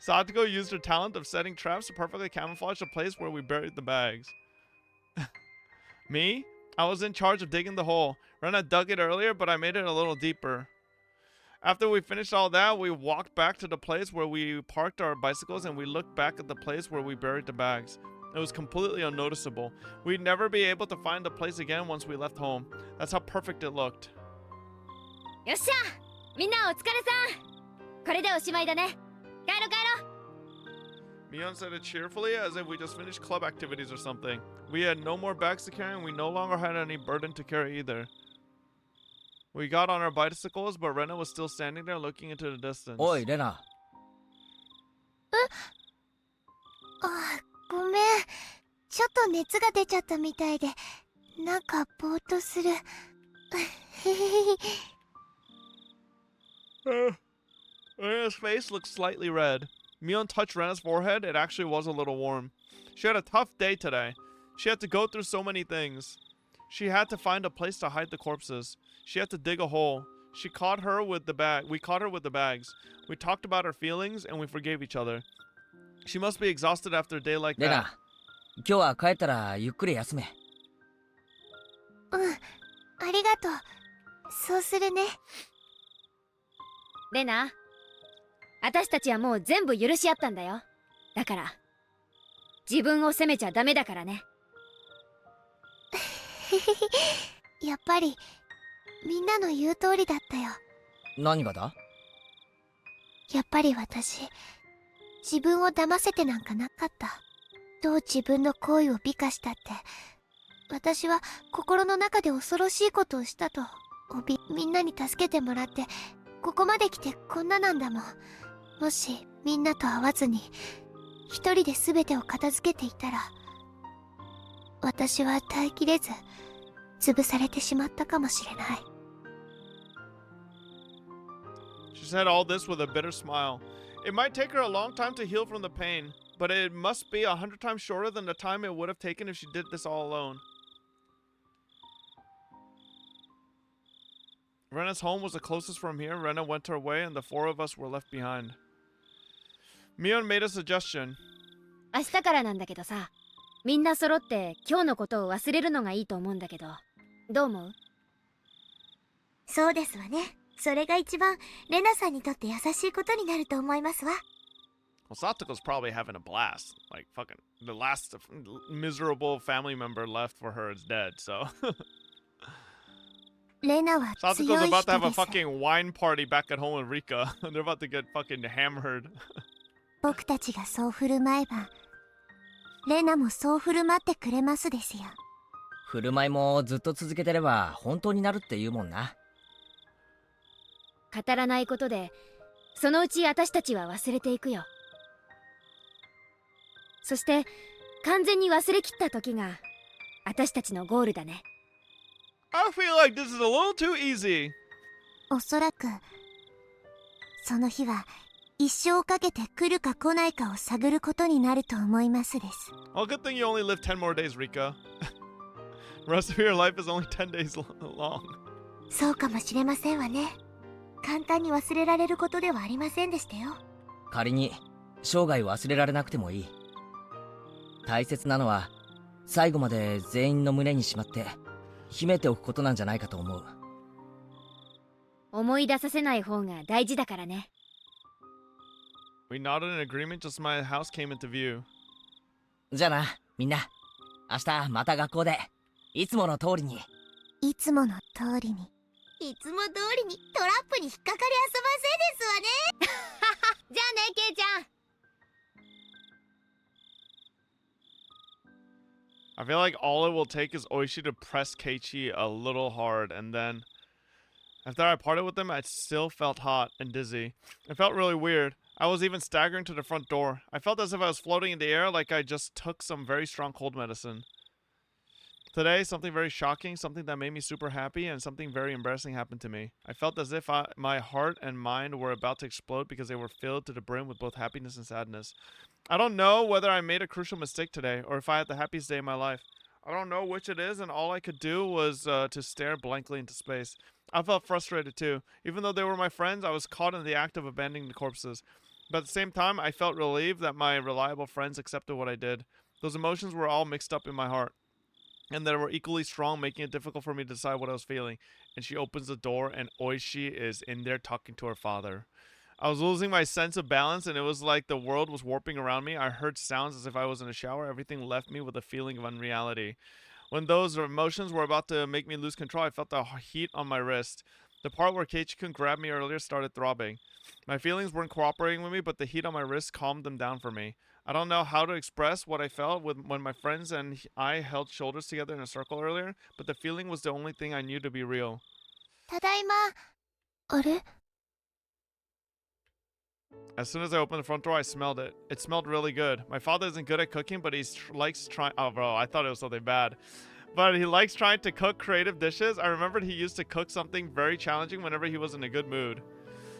Satoko used her talent of setting traps to perfectly camouflage the place where we buried the bags. Me? I was in charge of digging the hole. Rena dug it earlier, but I made it a little deeper. After we finished all that, we walked back to the place where we parked our bicycles, and we looked back at the place where we buried the bags. It was completely unnoticeable. We'd never be able to find the place again once we left home. That's how perfect it looked. よっしゃ、みんなお疲れさん。これでおしまいだね。帰ろ帰ろ。Mion said it cheerfully, as if we just finished club activities or something. We had no more bags to carry, and we no longer had any burden to carry either. We got on our bicycles, but Rena was still standing there looking into the distance. おいレナ。あ、ごめん。ちょっと熱が出ちゃったみたいで、なんかぼーっとする。Rena's face looked slightly red. Mion touched Rena's forehead. It actually was a little warm. She had a tough day today. She had to go through so many things. She had to find a place to hide the corpses. She had to dig a hole. We caught her with the bags. We talked about our feelings, and we forgave each other. She must be exhausted after a day like レ that. ナ、今日は帰ったらゆっくり休め。うん、ありがとう。そうするね。レナ、私たちはもう全部許し合ったんだよ。だから自分を責めちゃダメだからね。やっぱりみんなの言う通りだったよ。何がだ？やっぱり私、自分を騙せてなんかなかった。どう自分の行為を美化したって、私は心の中で恐ろしいことをしたと。みんなに助けてもらって、ここまで来てこんななんだもん。もしみんなと会わずに、一人で全てを片付けていたら、私は耐えきれず、潰されてしまったかもしれない。She said all this with a bitter smile. It might take her a long time to heal from the pain, but it must be 100 times shorter than the time it would have taken if she did this all alone. Rena's home was the closest from here. Rena went her way, and the four of us were left behind. Mion made a suggestion. 明日からなんだけどさ、みんな揃って今日のことを忘れるのがいいと思うんだけど、どう思う？そうですわね。それが一番レナさんにとって優しいことになると思いますわ。Well, Satoko's probably having a blast. Like, fucking, the last miserable family member left for her is dead, so. レナは強い Satoko's 人 about to have a です。 fucking wine party back at home with Rika. They're about to get fucking hammered. 僕たちがそう振る舞えば、レナもそう振る舞ってくれますですよ。振る舞いもずっと続けてれば本当になるって言うもんな。語らないことで、そのうち私たちは忘れていくよ。そして完全に忘れきった時が私たちのゴールだね。I feel like this is a little too easy. おそらく、その日は一生かけて来るか来ないかを探ることになると思いますです。Well, good thing you only live 10 more days, Rika. The rest of your life is only 10 days long. そうかもしれませんわね。簡単に忘れられることではありませんでしたよ。仮に生涯忘れられなくてもいい。大切なのは最後まで全員の胸にしまって秘めておくことなんじゃないかと思う。思い出させない方が大事だからね。We nodded in agreement just as my house came into view. じゃあな、みんな。明日また学校でいつもの通りに。いつもの通りに。いつも通りにトラップに引っかかり遊ばせですわね。じゃあね、ケイちゃん。I feel like all it will take is Oishi to press Keiichi a little hard, and then after I parted with him, I still felt hot and dizzy. It felt really weird. I was even staggering to the front door. I felt as if I was floating in the air, like I just took some very strong cold medicine. Today, something very shocking, something that made me super happy, and something very embarrassing happened to me. I felt as if my heart and mind were about to explode because they were filled to the brim with both happiness and sadness. I don't know whether I made a crucial mistake today, or if I had the happiest day of my life. I don't know which it is, and all I could do was to stare blankly into space. I felt frustrated too. Even though they were my friends, I was caught in the act of abandoning the corpses. But at the same time, I felt relieved that my reliable friends accepted what I did. Those emotions were all mixed up in my heart, and they were equally strong, making it difficult for me to decide what I was feeling. And she opens the door, and Oishi is in there talking to her father. I was losing my sense of balance, and it was like the world was warping around me. I heard sounds as if I was in a shower. Everything left me with a feeling of unreality. When those emotions were about to make me lose control, I felt the heat on my wrist. The part where Keiichi-kun grabbed me earlier started throbbing. My feelings weren't cooperating with me, but the heat on my wrist calmed them down for me. I don't know how to express what I felt when my friends and I held shoulders together in a circle earlier, but the feeling was the only thing I knew to be real. ただいま。あれ？ As soon as I opened the front door, I smelled it. It smelled really good. My father isn't good at cooking, but he likes trying. Oh, bro, I thought it was something bad. But he likes trying to cook creative dishes. I remembered he used to cook something very challenging whenever he was in a good mood.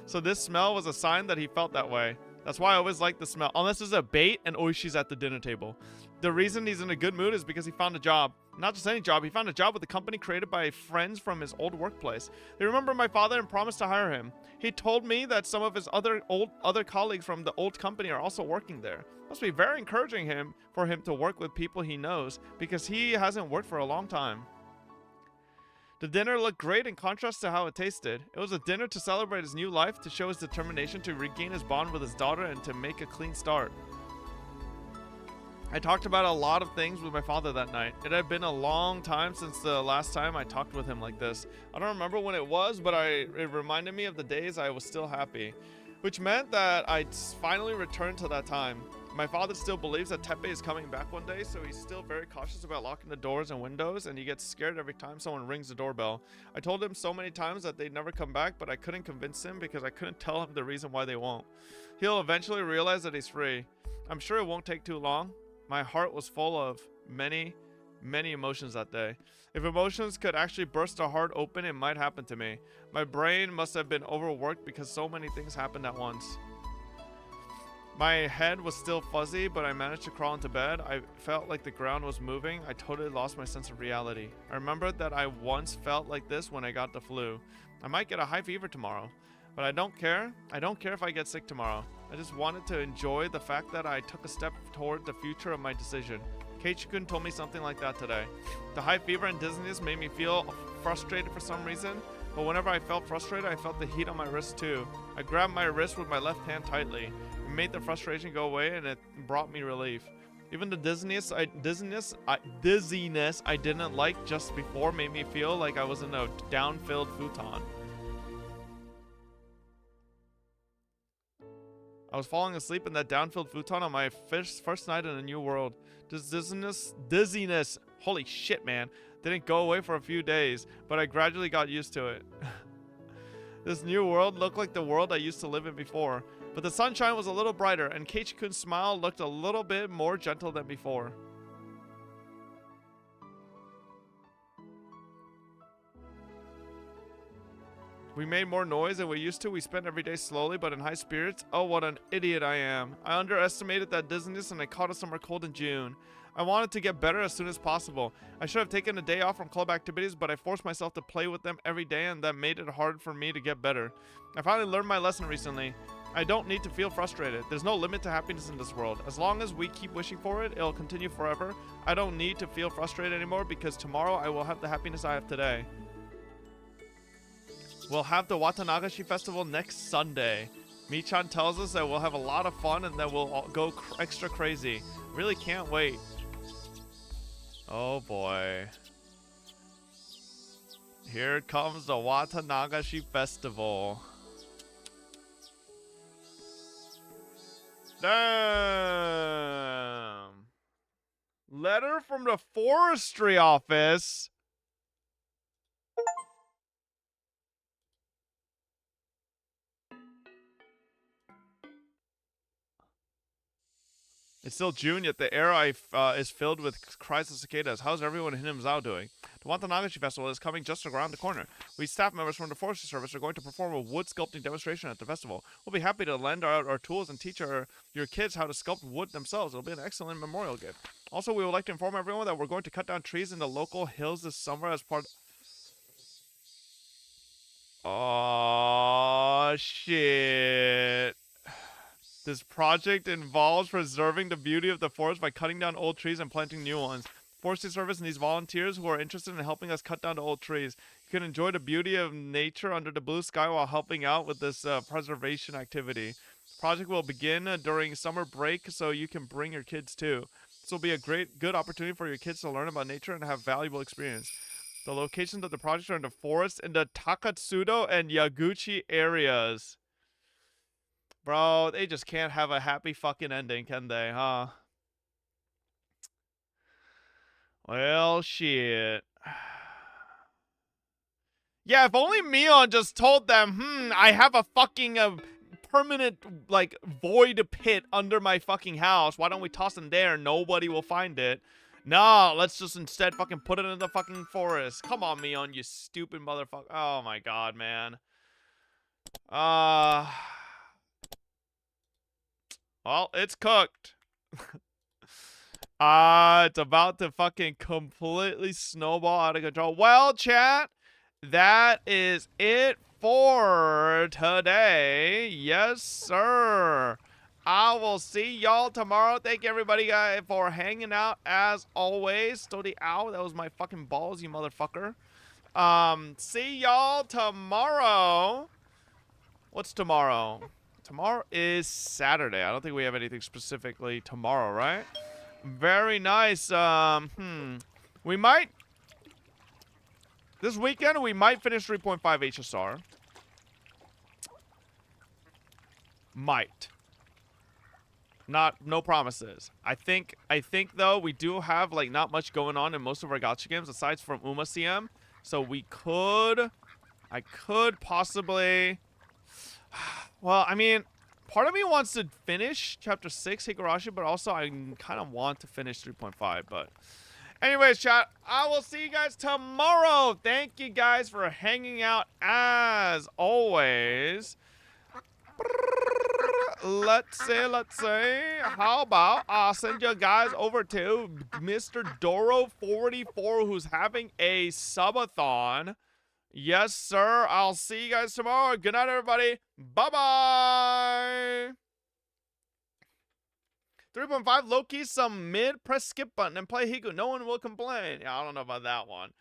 So this smell was a sign that he felt that way. That's why I always like the smell. Unless it's a bait and Oishi's at the dinner table. The reason he's in a good mood is because he found a job. Not just any job, he found a job with a company created by friends from his old workplace. They remember my father and promised to hire him. He told me that some of his other colleagues from the old company are also working there. Must be very encouraging for him to work with people he knows, because he hasn't worked for a long time. The dinner looked great in contrast to how it tasted. It was a dinner to celebrate his new life, to show his determination to regain his bond with his daughter, and to make a clean start. I talked about a lot of things with my father that night. It had been a long time since the last time I talked with him like this. I don't remember when it was, but it reminded me of the days I was still happy, which meant that I finally returned to that time. My father still believes that Teppei is coming back one day, so he's still very cautious about locking the doors and windows, and he gets scared every time someone rings the doorbell. I told him so many times that they'd never come back, but I couldn't convince him because I couldn't tell him the reason why they won't. He'll eventually realize that he's free. I'm sure it won't take too long. My heart was full of many emotions that day. If emotions could actually burst a heart open, it might happen to me. My brain must have been overworked because so many things happened at once. My head was still fuzzy, but I managed to crawl into bed. I felt like the ground was moving. I totally lost my sense of reality. I remembered that I once felt like this when I got the flu. I might get a high fever tomorrow, but I don't care. I don't care if I get sick tomorrow. I just wanted to enjoy the fact that I took a step toward the future of my decision. Keiichi-kun told me something like that today. The high fever and dizziness made me feel frustrated for some reason, but whenever I felt frustrated, I felt the heat on my wrist too. I grabbed my wrist with my left hand tightly. It made the frustration go away and it brought me relief. Even the dizziness I didn't like just before made me feel like I was in a down-filled futon. I was falling asleep in that down-filled futon on my first night in a new world. This dizziness, holy shit, man, didn't go away for a few days, but I gradually got used to it. This new world looked like the world I used to live in before, but the sunshine was a little brighter, and Keiichi-kun's smile looked a little bit more gentle than before. We made more noise than we used to. We spent every day slowly but in high spirits. Oh, what an idiot I am. I underestimated that dizziness and I caught a summer cold in June. I wanted to get better as soon as possible. I should have taken a day off from club activities, but I forced myself to play with them every day and that made it hard for me to get better. I finally learned my lesson recently. I don't need to feel frustrated. There's no limit to happiness in this world. As long as we keep wishing for it, it'll continue forever. I don't need to feel frustrated anymore because tomorrow I will have the happiness I have today. We'll have the Watanagashi Festival next Sunday. Michan tells us that we'll have a lot of fun and that we'll all go extra crazy. Really can't wait. Oh boy. Here comes the Watanagashi Festival. Damn. Letter from the forestry office. It's still June, yet the air is filled with cries of cicadas. How's everyone in Hinamzao doing? The Watanagashi Festival is coming just around the corner. We staff members from the Forestry Service are going to perform a wood sculpting demonstration at the festival. We'll be happy to lend our tools and teach your kids how to sculpt wood themselves. It'll be an excellent memorial gift. Also, we would like to inform everyone that we're going to cut down trees in the local hills this summer as part... Oh, shit. This project involves preserving the beauty of the forest by cutting down old trees and planting new ones. Forestry Service needs volunteers who are interested in helping us cut down the old trees. You can enjoy the beauty of nature under the blue sky while helping out with this preservation activity. The project will begin during summer break, so you can bring your kids too. This will be a good opportunity for your kids to learn about nature and have valuable experience. The locations of the project are in the forest in the Takatsudo and Yaguchi areas. Bro, they just can't have a happy fucking ending, can they, huh? Well, shit. Yeah, if only Mion just told them, I have a fucking permanent, like, void pit under my fucking house. Why don't we toss them there? Nobody will find it. No, let's just instead fucking put it in the fucking forest. Come on, Mion, you stupid motherfucker. Oh my god, man. Well, it's cooked. It's about to fucking completely snowball out of control. Well, chat, that is it for today. Yes, sir. I will see y'all tomorrow. Thank you, everybody, guys, for hanging out as always. Story out. That was my fucking balls, you motherfucker. See y'all tomorrow. What's tomorrow? Tomorrow is Saturday. I don't think we have anything specifically tomorrow, right? Very nice. We might... This weekend, we might finish 3.5 HSR. Might. No promises. I think though, we do have, like, not much going on in most of our gacha games, aside from Uma CM. So we could... I could possibly... Well, I mean... Part of me wants to finish Chapter 6, Higurashi, but also I kind of want to finish 3.5, but... Anyways, chat, I will see you guys tomorrow. Thank you guys for hanging out as always. Let's say, how about I'll send you guys over to Mr. Doro44, who's having a subathon. Yes, sir. I'll see you guys tomorrow. Good night, everybody. Bye-bye. 3.5, low-key, some mid, press skip button and play Higu. No one will complain. Yeah, I don't know about that one.